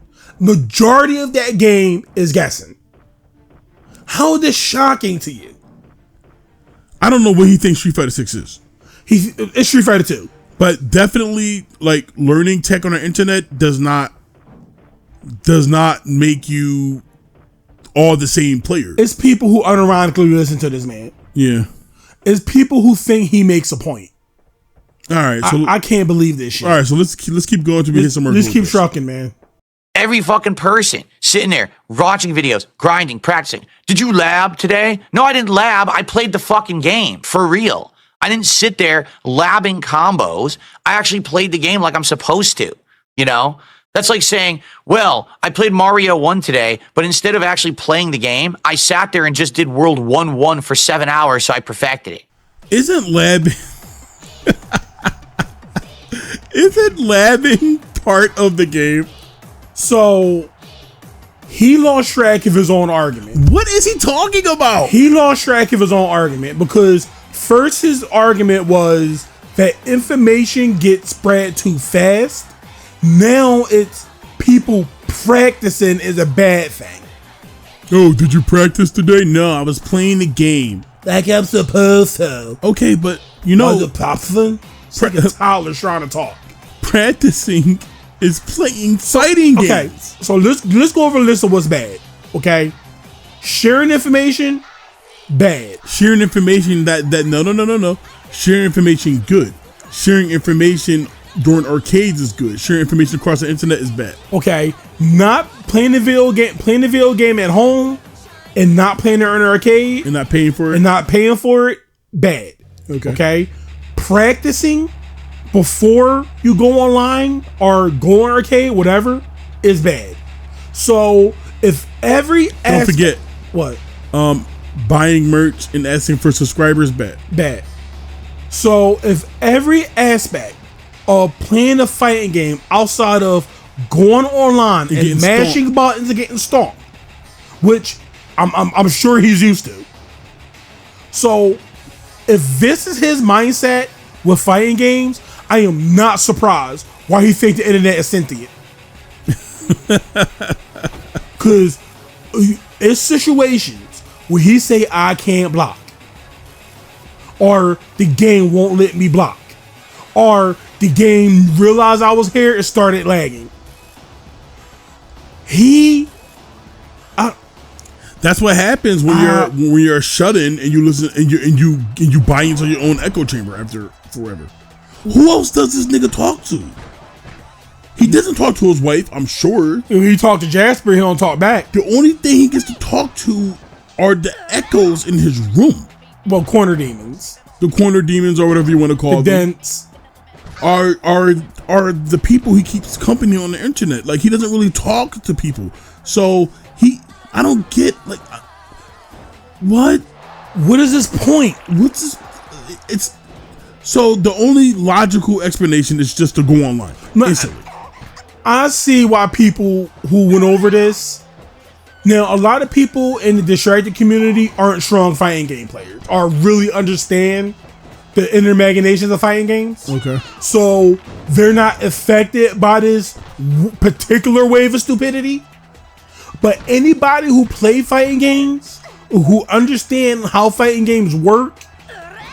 Majority of that game is guessing. How is this shocking to you? I don't know what he thinks Street Fighter 6 is. It's Street Fighter 2. But definitely, like, learning tech on the internet does not make you all the same player. It's people who unironically listen to this man. Yeah. It's people who think he makes a point. All right. So I can't believe this shit. All right. So let's keep going to get some more. Let's keep trucking, man. Every fucking person sitting there watching videos, grinding, practicing. Did you lab today? No, I didn't lab. I played the fucking game for real. I didn't sit there labbing combos. I actually played the game like I'm supposed to, you know? That's like saying, well, I played Mario 1 today, but instead of actually playing the game, I sat there and just did World 1-1 for 7 hours, so I perfected it. Isn't labbing part of the game? So, he lost track of his own argument. What is he talking about? He lost track of his own argument because first his argument was that information gets spread too fast. Now it's people practicing is a bad thing. Oh, did you practice today? No, I was playing the game. Like I'm supposed to. Okay, but you know, the popson? It's like a toddler trying to talk. Practicing is playing fighting games. Okay, so let's go over a list of what's bad. Okay, sharing information, bad. Sharing information that no. Sharing information, good. Sharing information during arcades is good. Sharing information across the internet is bad. Okay, not playing the video game at home, and not playing it in an arcade, and not paying for it, bad. Okay. Okay, practicing before you go online or go on arcade, whatever, is bad. So if every don't forget what buying merch and asking for subscribers, bad. So if every aspect of playing a fighting game outside of going online and mashing buttons and getting stomped, which I'm sure he's used to. So if this is his mindset with fighting games, I am not surprised why he thinks the internet is sentient. Because it's situations where he say I can't block, or the game won't let me block, or the game realized I was here and started lagging. That's what happens when you're shut in and you listen and you buy into your own echo chamber after forever. Who else does this nigga talk to? He doesn't talk to his wife, I'm sure. If he talk to Jasper, he don't talk back. The only thing he gets to talk to are the echoes in his room. Well, corner demons. The corner demons, or whatever you want to call them. Dents. Are the people he keeps company on the internet. Like, he doesn't really talk to people. So I don't get, like, what is this point? So the only logical explanation is just to go online instantly. I see why people who went over this. Now, a lot of people in the distracted community aren't strong fighting game players, or really understand the inner machinations of fighting games. Okay. So they're not affected by this particular wave of stupidity. But anybody who play fighting games, who understand how fighting games work,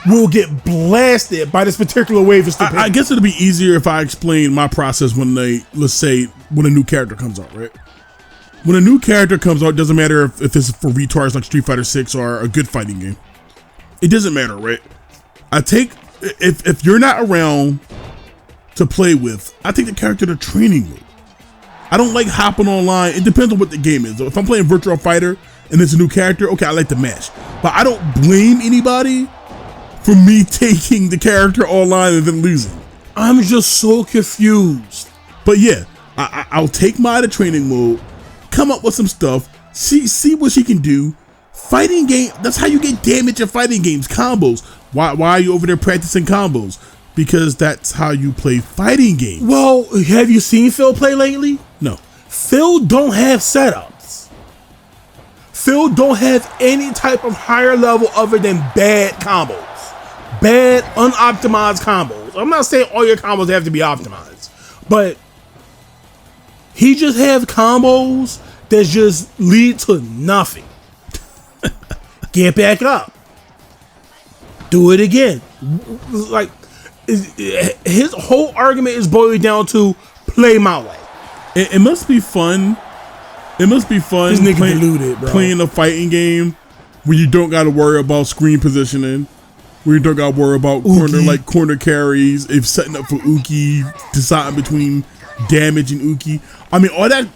will get blasted by this particular wave of stupidity. I guess it'll be easier if I explain my process when let's say when a new character comes out, right? When a new character comes out, it doesn't matter if it's for retards like Street Fighter 6 or a good fighting game. It doesn't matter, right? If you're not around to play with, I take the character to training with. I don't like hopping online. It depends on what the game is. If I'm playing Virtual Fighter and it's a new character, okay, I like to mash. But I don't blame anybody for me taking the character online and then losing. I'm just so confused. But yeah, I'll take my training mode, come up with some stuff, see what she can do. Fighting game, that's how you get damage in fighting games, combos. Why are you over there practicing combos? Because that's how you play fighting games. Well, have you seen Phil play lately? No. Phil don't have setups. Phil don't have any type of higher level other than bad combos. Bad, unoptimized combos. I'm not saying all your combos have to be optimized, but he just have combos that just lead to nothing. get back up. Do it again. Like, his whole argument is boiling down to play my way. It must be fun. It must be fun This nigga deluded, bro. playing a fighting game where you don't got to worry about screen positioning, where you don't got to worry about corner carries, if setting up for Uki, deciding between damage and Uki. I mean,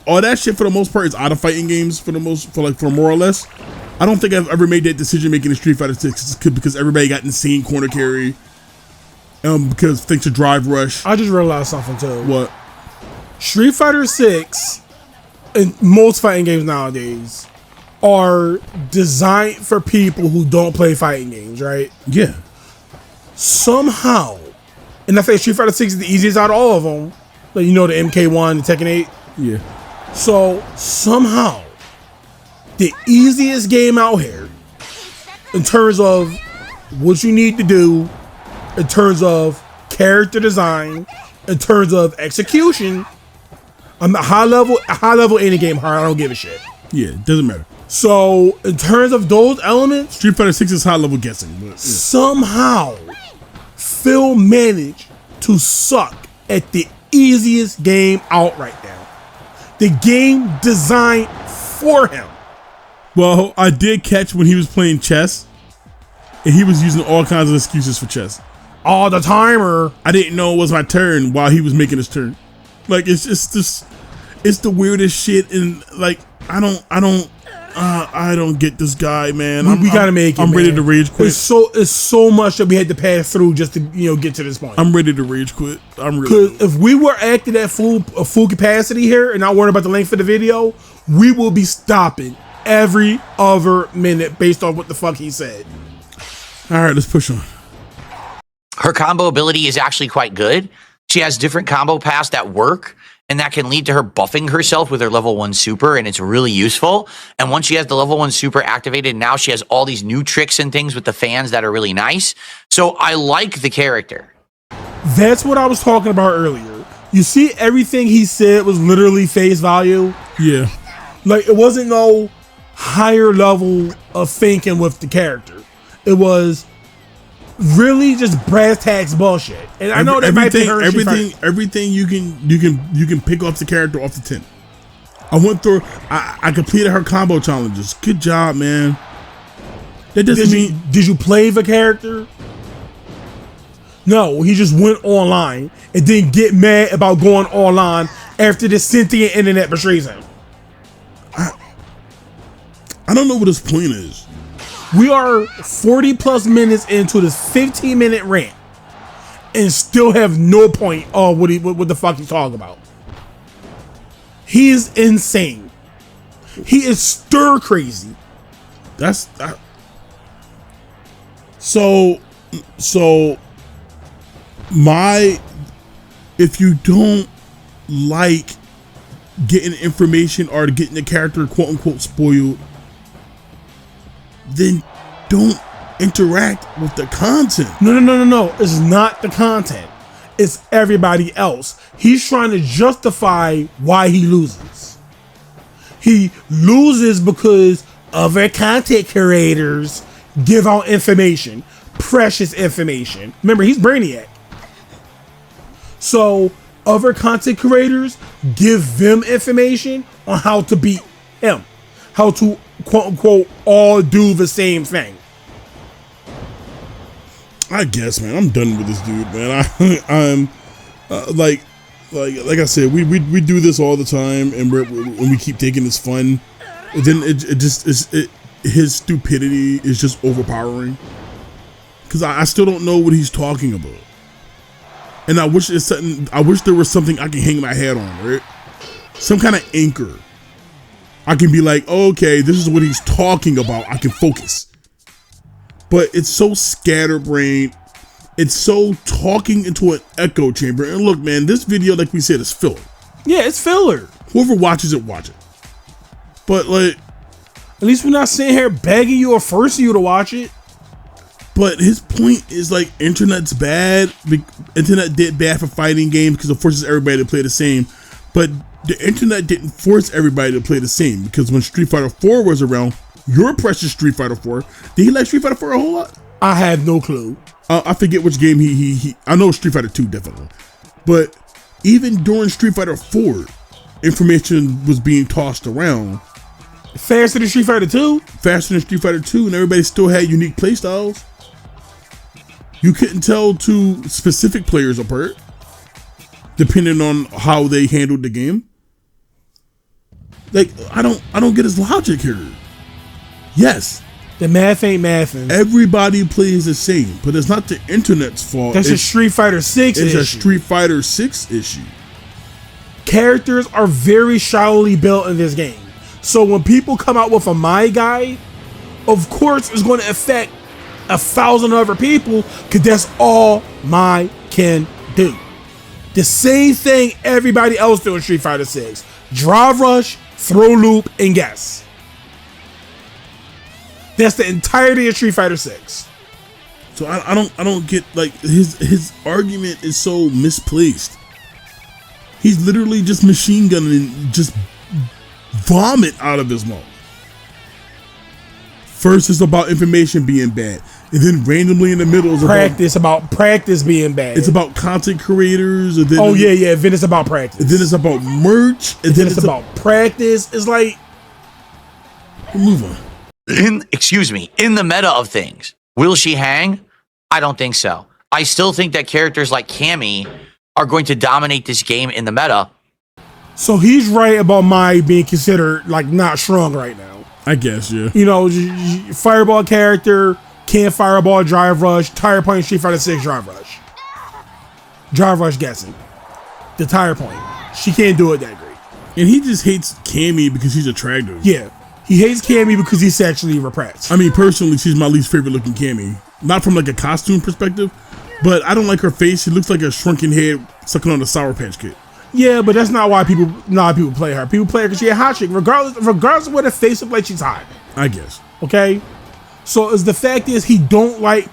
all that shit for the most part is out of fighting games for more or less. I don't think I've ever made that decision making in Street Fighter 6 because everybody got insane corner carry. Because thanks to Drive Rush. I just realized something too. What? Street Fighter 6 and most fighting games nowadays are designed for people who don't play fighting games, right? Yeah. Somehow, and I think Street Fighter 6 is the easiest out of all of them. Like, you know, the MK1, the Tekken 8. Yeah. So somehow, the easiest game out here in terms of what you need to do, in terms of character design, in terms of execution, I'm a high level any game hard. I don't give a shit. Yeah, it doesn't matter. So in terms of those elements, Street Fighter 6 is high level guessing. But, yeah. Somehow Phil managed to suck at the easiest game out right now. The game designed for him. Well, I did catch when he was playing chess, and he was using all kinds of excuses for chess. All the timer. I didn't know it was my turn while he was making his turn. Like, it's the weirdest shit, and like I don't get this guy, man. We gotta make it. I'm ready man. to rage quit. It's so much that we had to pass through just to get to this point. I'm ready to rage quit. Because if we were acting at full capacity here and not worried about the length of the video, we will be stopping every other minute based on what the fuck he said. All right, let's push on. Her combo ability is actually quite good. She has different combo paths that work, and that can lead to her buffing herself with her level 1 super, and it's really useful. And once she has the level 1 super activated, now she has all these new tricks and things with the fans that are really nice. So I like the character. That's what I was talking about earlier. You see, everything he said was literally face value. Yeah. Like, it wasn't no higher level of thinking with the character. It was really just brass tacks bullshit. And I know that everything you can pick off the character off the 10. I went through. I completed her combo challenges. Good job, man. That doesn't mean. Did you play the character? No, he just went online and didn't get mad about going online after the sentient internet betrays him. I don't know what his point is. We are 40 plus minutes into this 15-minute rant and still have no point of what the fuck he's talking about. He is insane. He is stir crazy. So if you don't like getting information or getting the character quote unquote spoiled, then don't interact with the content. No. It's not the content. It's everybody else. He's trying to justify why he loses. He loses because other content creators give out information, precious information. Remember, he's Brainiac. So other content creators give them information on how to beat him, how to quote unquote all do the same thing. I guess, man, I'm done with this dude, man. I'm like I said, we do this all the time, and we keep taking this fun. And then his stupidity is just overpowering. Because I still don't know what he's talking about, and I wish there was something I can hang my hat on, right? Some kind of anchor. I can be like, oh, okay, this is what he's talking about. I can focus. But it's so scatterbrained. It's so talking into an echo chamber. And look, man, this video, like we said, is filler. Yeah, it's filler. Whoever watches it, watch it. But like, at least we're not sitting here begging you or forcing you to watch it. But his point is like, internet's bad. Internet did bad for fighting games because it forces everybody to play the same. But the internet didn't force everybody to play the same, because when Street Fighter 4 was around, your precious Street Fighter 4. Did he like Street Fighter 4 a whole lot? I have no clue. I forget which game he I know Street Fighter 2 definitely. But even during Street Fighter 4, information was being tossed around. Faster than Street Fighter 2? Faster than Street Fighter 2, and everybody still had unique playstyles. You couldn't tell two specific players apart, depending on how they handled the game. Like, I don't get his logic here. Yes. The math ain't mathing. Everybody plays the same, but it's not the internet's fault. That's a Street Fighter 6 issue. It's a Street Fighter 6 issue. Characters are very shallowly built in this game. So when people come out with a My Guide, of course it's going to affect 1,000 other people because that's all My can do. The same thing everybody else do in Street Fighter 6. Drive rush, throw loop, and guess. That's the entirety of Street Fighter 6. So I don't get, like, his argument is so misplaced. He's literally just machine gunning and just vomit out of his mouth. First it's about information being bad, and then randomly in the middle is about practice being bad. It's about content creators, and then then it's about practice. And then it's about merch, and then it's about practice. It's like, move on. In the meta of things, will she hang? I don't think so. I still think that characters like Cammy are going to dominate this game in the meta. So he's right about Mai being considered like not strong right now. I guess, yeah. You know, Fireball character, can't Fireball, Drive Rush, Tire Point, Street Fighter 6, Drive Rush. Drive Rush guessing. The Tire Point. She can't do it that great. And he just hates Cammy because she's attractive. Yeah. He hates Cammy because he's sexually repressed. I mean, personally, she's my least favorite looking Cammy. Not from like a costume perspective, but I don't like her face. She looks like a shrunken head sucking on a Sour Patch Kid. Yeah, but that's not why people play her. People play her because she's a hot chick. Regardless of what her face looks like, she's hot. I guess. Okay? So the fact is he don't like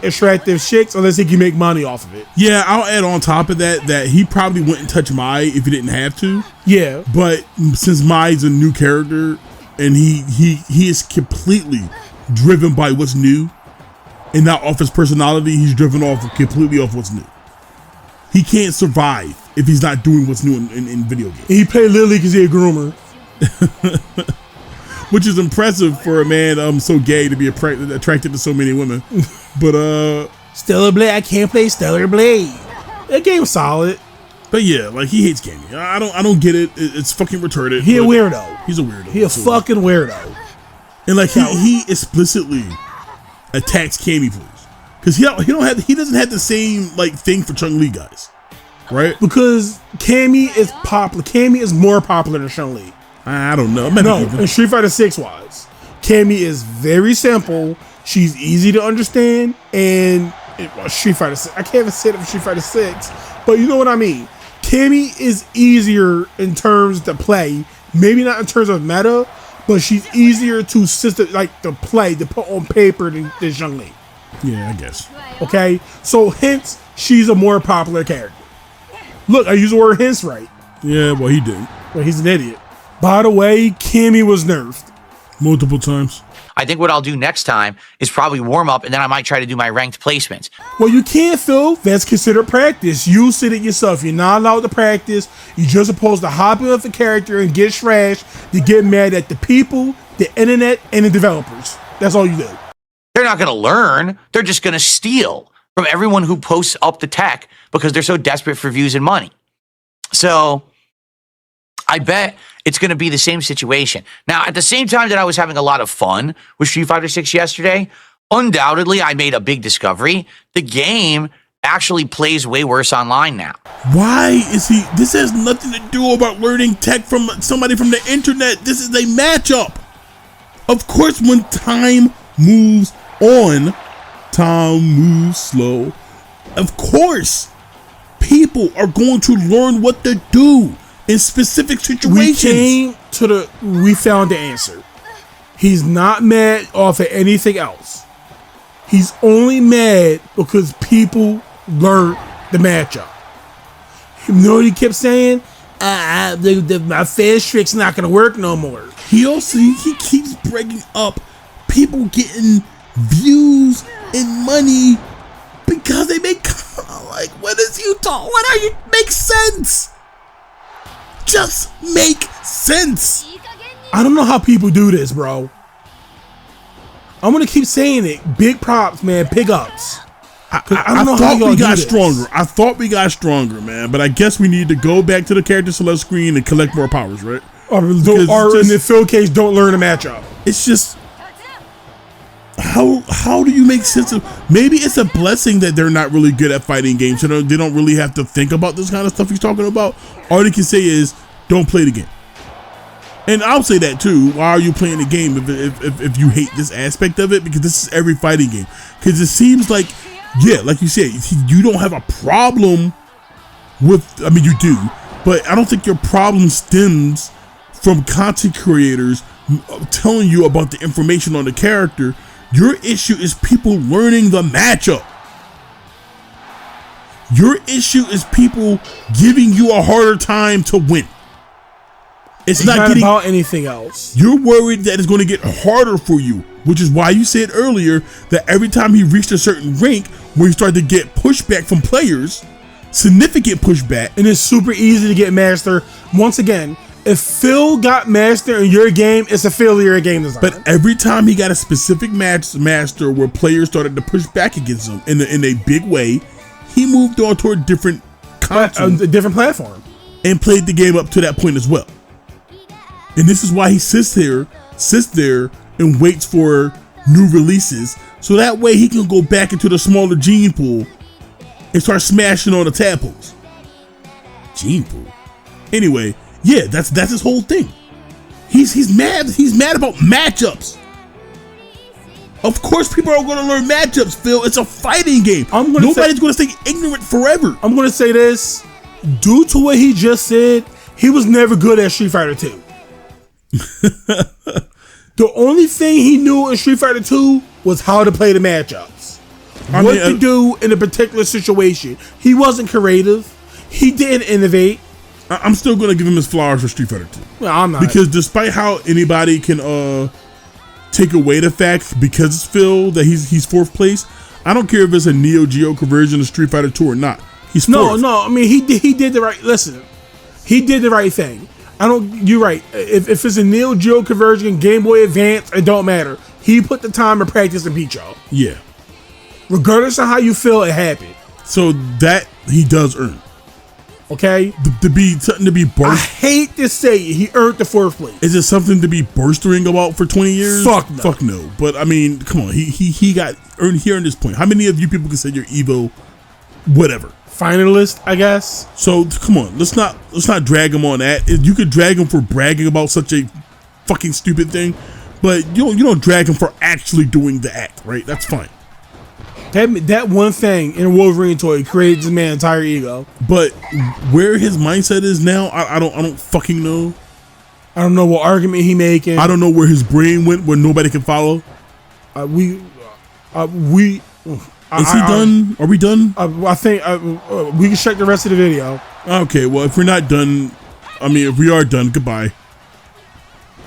attractive chicks unless he can make money off of it. Yeah, I'll add on top of that he probably wouldn't touch Mai if he didn't have to. Yeah. But since Mai's a new character and he is completely driven by what's new and not off his personality, he's driven completely off what's new. He can't survive if he's not doing what's new in video games. He played Lily because he's a groomer. Which is impressive for a man so gay to be attracted to so many women. But Stellar Blade, I can't play Stellar Blade. That game's solid. But yeah, like he hates Cammy. I don't get it. It's fucking retarded. He a weirdo. He's a weirdo. He a fucking weirdo. And like he explicitly attacks Cammy, please. Because he doesn't have the same like thing for Chun-Li guys. Right? Because Cammy is popular. Cammy is more popular than Chun-Li. I don't know. In Street Fighter 6 wise, Cammy is very simple. She's easy to understand, and Street Fighter 6. I can't even say it for Street Fighter 6, but you know what I mean. Cammy is easier in terms to play, maybe not in terms of meta, but she's easier to play, to put on paper than Chun-Li. Yeah, I guess. Okay, so hence she's a more popular character. Look, I used the word hence right. Yeah, well he didn't. Well, he's an idiot. By the way, Cammy was nerfed multiple times. I think what I'll do next time is probably warm up, and then I might try to do my ranked placements. Well, you can't, Phil. That's considered practice. You said it yourself. You're not allowed to practice. You're just supposed to hop in with the character and get trashed to get mad at the people, the internet, and the developers. That's all you do. They're not going to learn. They're just going to steal from everyone who posts up the tech because they're so desperate for views and money. So I bet it's going to be the same situation. Now, at the same time that I was having a lot of fun with Street Fighter 6 yesterday, undoubtedly I made a big discovery. The game actually plays way worse online now. Why is he? This has nothing to do about learning tech from somebody from the internet. This is a matchup. Of course, when time moves on, time moves slow. Of course, people are going to learn what to do in specific situations. We found the answer. He's not mad off of anything else. He's only mad because people learned the matchup. You know what he kept saying? my fast trick's not gonna work no more. He keeps bringing up people getting views and money because they make like, what is you talking? What are you? Make sense. Just make sense. I don't know how people do this, bro. I'm gonna keep saying it. Big props, man. Big ups. I don't know how we got stronger. I thought we got stronger, man. But I guess we need to go back to the character select screen and collect more powers, right? Or in the Phil case, don't learn a matchup. It's just how do you make sense of? Maybe it's a blessing that they're not really good at fighting games. So they don't really have to think about this kind of stuff he's talking about. All they can say is, don't play the game. And I'll say that too. Why are you playing the game if you hate this aspect of it? Because this is every fighting game. Because it seems like, yeah, like you said, you don't have a problem with, I mean, you do, but I don't think your problem stems from content creators telling you about the information on the character. Your issue is people learning the matchup. Your issue is people giving you a harder time to win. It's not getting about anything else. You're worried that it's going to get harder for you, which is why you said earlier that every time he reached a certain rank where he started to get pushback from players, significant pushback. And it's super easy to get master. Once again, if Phil got master in your game, it's a failure of game design. But every time he got a specific master where players started to push back against him in a big way, he moved on to a different console, a different platform, and played the game up to that point as well. And this is why he sits there and waits for new releases, so that way he can go back into the smaller gene pool and start smashing on the tadpoles. Gene pool. Anyway, yeah, that's his whole thing. He's mad. He's mad about matchups. Of course, people are going to learn matchups, Phil. It's a fighting game. Nobody's going to stay ignorant forever. I'm going to say this. Due to what he just said, he was never good at Street Fighter 2. The only thing he knew in Street Fighter 2 was how to play the matchups. What to do in a particular situation. He wasn't creative. He didn't innovate. I'm still going to give him his flowers for Street Fighter 2. Well, I'm not. Because despite how anybody can take away the fact, because it's Phil, that he's fourth place, I don't care if it's a Neo Geo conversion of Street Fighter 2 or not. He's fourth. No. I mean, he did the right. Listen, he did the right thing. You're right. If it's a Neo Geo conversion, Game Boy Advance, it don't matter. He put the time and practice and beat y'all. Yeah. Regardless of how you feel, it happened. So that he does earn. Okay? To be burst. I hate to say it, he earned the fourth place. Is it something to be burstering about for 20 years? Fuck no. But I mean, come on. He got earned here in this point. How many of you people can say you're Evo whatever? Finalist, I guess. So come on, let's not drag him on that. You could drag him for bragging about such a fucking stupid thing, but you don't drag him for actually doing the act, right? That's fine. That one thing in a Wolverine toy creates this man's entire ego. But where his mindset is now, I don't fucking know. I don't know what argument he making. I don't know where his brain went, where nobody can follow. Is he done? Are we done? I think we can check the rest of the video. Okay, well, if we're not done, I mean, if we are done, goodbye.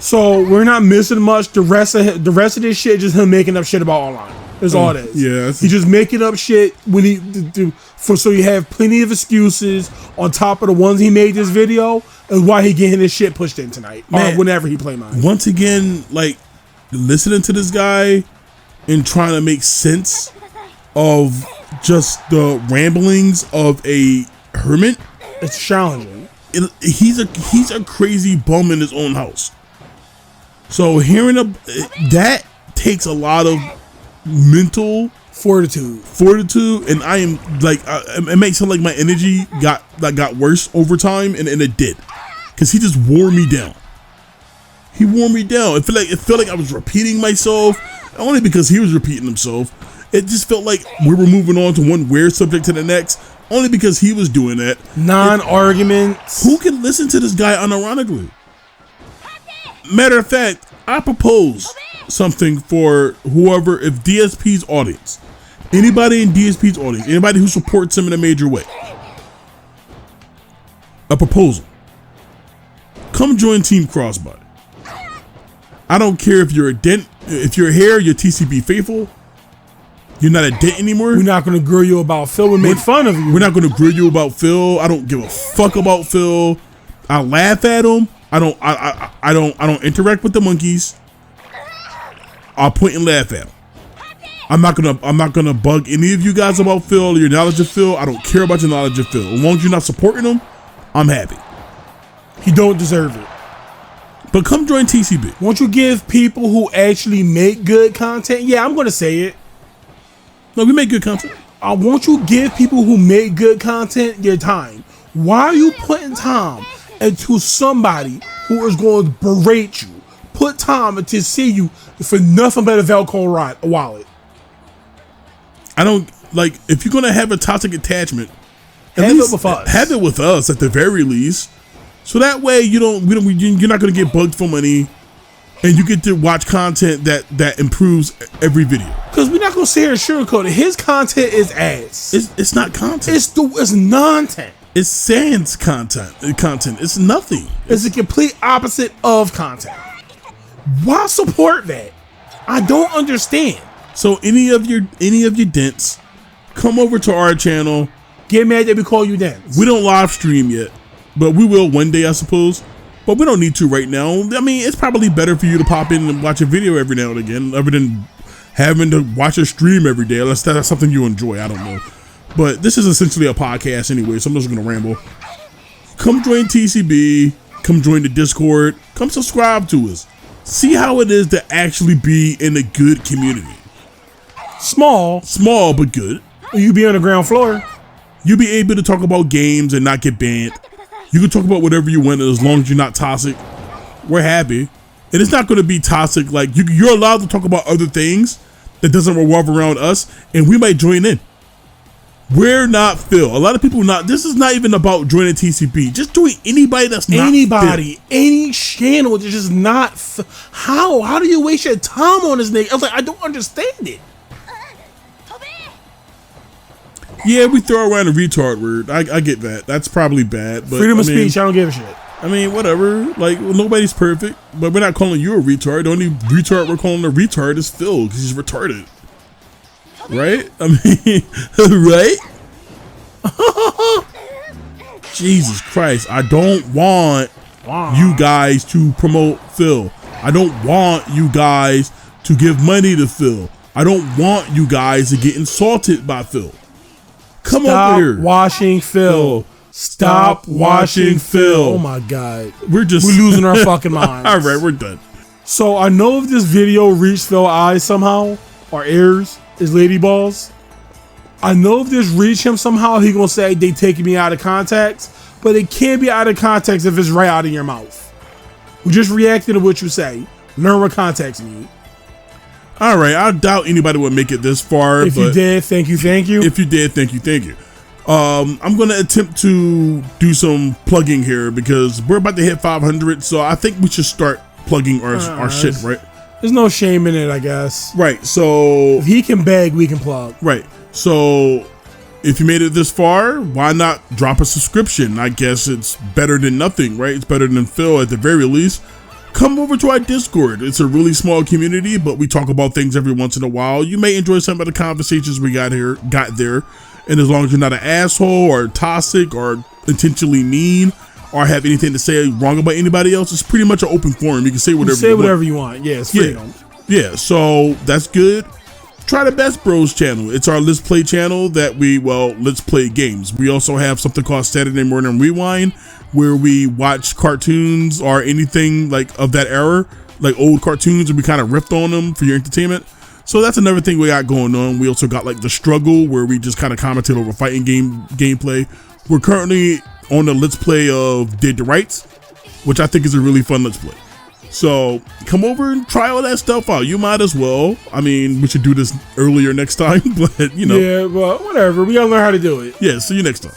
So we're not missing much. The rest of this shit just him making up shit about online. That's all it is. Yeah, he's just making up shit so you have plenty of excuses on top of the ones he made this video, and why he getting his shit pushed in tonight, man, or whenever he play mine. Once again, like listening to this guy and trying to make sense of just the ramblings of a hermit, it's challenging. He's a crazy bum in his own house. So hearing that takes a lot of mental fortitude, and I am like, it makes it like my energy got worse over time, and it did, because he just wore me down. He wore me down. It felt like I was repeating myself, only because he was repeating himself. It just felt like we were moving on to one weird subject to the next, only because he was doing that. Non-arguments. Who can listen to this guy unironically? Matter of fact, I propose something for whoever, if DSP's audience, anybody in DSP's audience, anybody who supports him in a major way, a proposal. come join Team Crossbuy. I don't care if you're a dent, if you're here, you're TCB faithful. You're not a dent anymore. We're not going to grill you about Phil and make fun of you. We're not going to grill you about Phil. I don't give a fuck about Phil. I laugh at him. I don't interact with the monkeys. I'll point and laugh at him. I'm not gonna bug any of you guys about Phil or your knowledge of Phil. I don't care about your knowledge of Phil. As long as you're not supporting him, I'm happy. He don't deserve it. But come join TCB. Won't you give people who actually make good content? Yeah, I'm gonna say it. No, we make good content. I want you give people who make good content your time. Why are you putting time into somebody who is going to berate you? Put time into see you for nothing but a Velcro wallet. I don't like if you're gonna have a toxic attachment. Have it with us. Have it with us at the very least, so that way you're not gonna get bugged for money, and you get to watch content that improves every video. Because we're not gonna sit here and sugarcoat it. His content is ass. It's not content. It's nonsense. It's sans content. It's nothing. It's the complete opposite of content. Why support that? I don't understand. So any of your dents, come over to our channel. Get mad that we call you dents. We don't live stream yet, but we will one day, I suppose. But we don't need to right now. I mean, it's probably better for you to pop in and watch a video every now and again, other than having to watch a stream every day. Unless that's something you enjoy. I don't know. But this is essentially a podcast anyway, so I'm just gonna ramble. Come join TCB. Come join the Discord. Come subscribe to us. See how it is to actually be in a good community. Small, but good. You be on the ground floor. You'll be able to talk about games and not get banned. You can talk about whatever you want as long as you're not toxic. We're happy. And it's not going to be toxic. Like you're allowed to talk about other things that doesn't revolve around us, and we might join in. We're not Phil. A lot of people not. This is not even about joining TCB. Just join anybody that's not Phil. Any channel that's just not. How do you waste your time on this nigga? I was like, I don't understand it. Yeah, we throw around a retard word. I get that. That's probably bad. But freedom of speech. I don't give a shit. I mean, whatever. Like, well, nobody's perfect, but we're not calling you a retard. The only retard we're calling a retard is Phil because he's retarded. Right? I mean, right? Jesus Christ. I don't want you guys to promote Phil. I don't want you guys to give money to Phil. I don't want you guys to get insulted by Phil. Come over here. Stop watching Phil. Stop watching Phil. Oh my God. We're losing our fucking minds. All right, we're done. So I know if this video reached Phil's eyes somehow, or ears, his lady balls, I know if this reached him somehow, he gonna say they taking me out of context, but it can't be out of context if it's right out of your mouth. We're just reacting to what you say. Learn what context means. All right, I doubt anybody would make it this far. If you did, thank you. If you did, thank you. I'm going to attempt to do some plugging here because we're about to hit 500, so I think we should start plugging our shit, right? There's no shame in it, I guess. Right, so... If he can beg, we can plug. Right, so if you made it this far, why not drop a subscription? I guess it's better than nothing, right? It's better than Phil at the very least. Come over to our Discord. It's a really small community, but we talk about things every once in a while. You may enjoy some of the conversations we got there. And as long as you're not an asshole or toxic or intentionally mean or have anything to say wrong about anybody else, it's pretty much an open forum. You can say whatever you want. Yeah, it's freedom. Yeah, so that's good. Try the Best Bros channel. It's our Let's Play channel that let's play games. We also have something called Saturday Morning Rewind, where we watch cartoons or anything like of that era, like old cartoons, and we kind of riffed on them for your entertainment. So that's another thing we got going on. We also got like The Struggle, where we just kind of commented over fighting gameplay. We're currently on the Let's Play of Dead to Rights, which I think is a really fun Let's Play. So come over and try all that stuff out. You might as well. I mean, we should do this earlier next time, but you know. Yeah, but whatever. We gotta learn how to do it. Yeah, see you next time.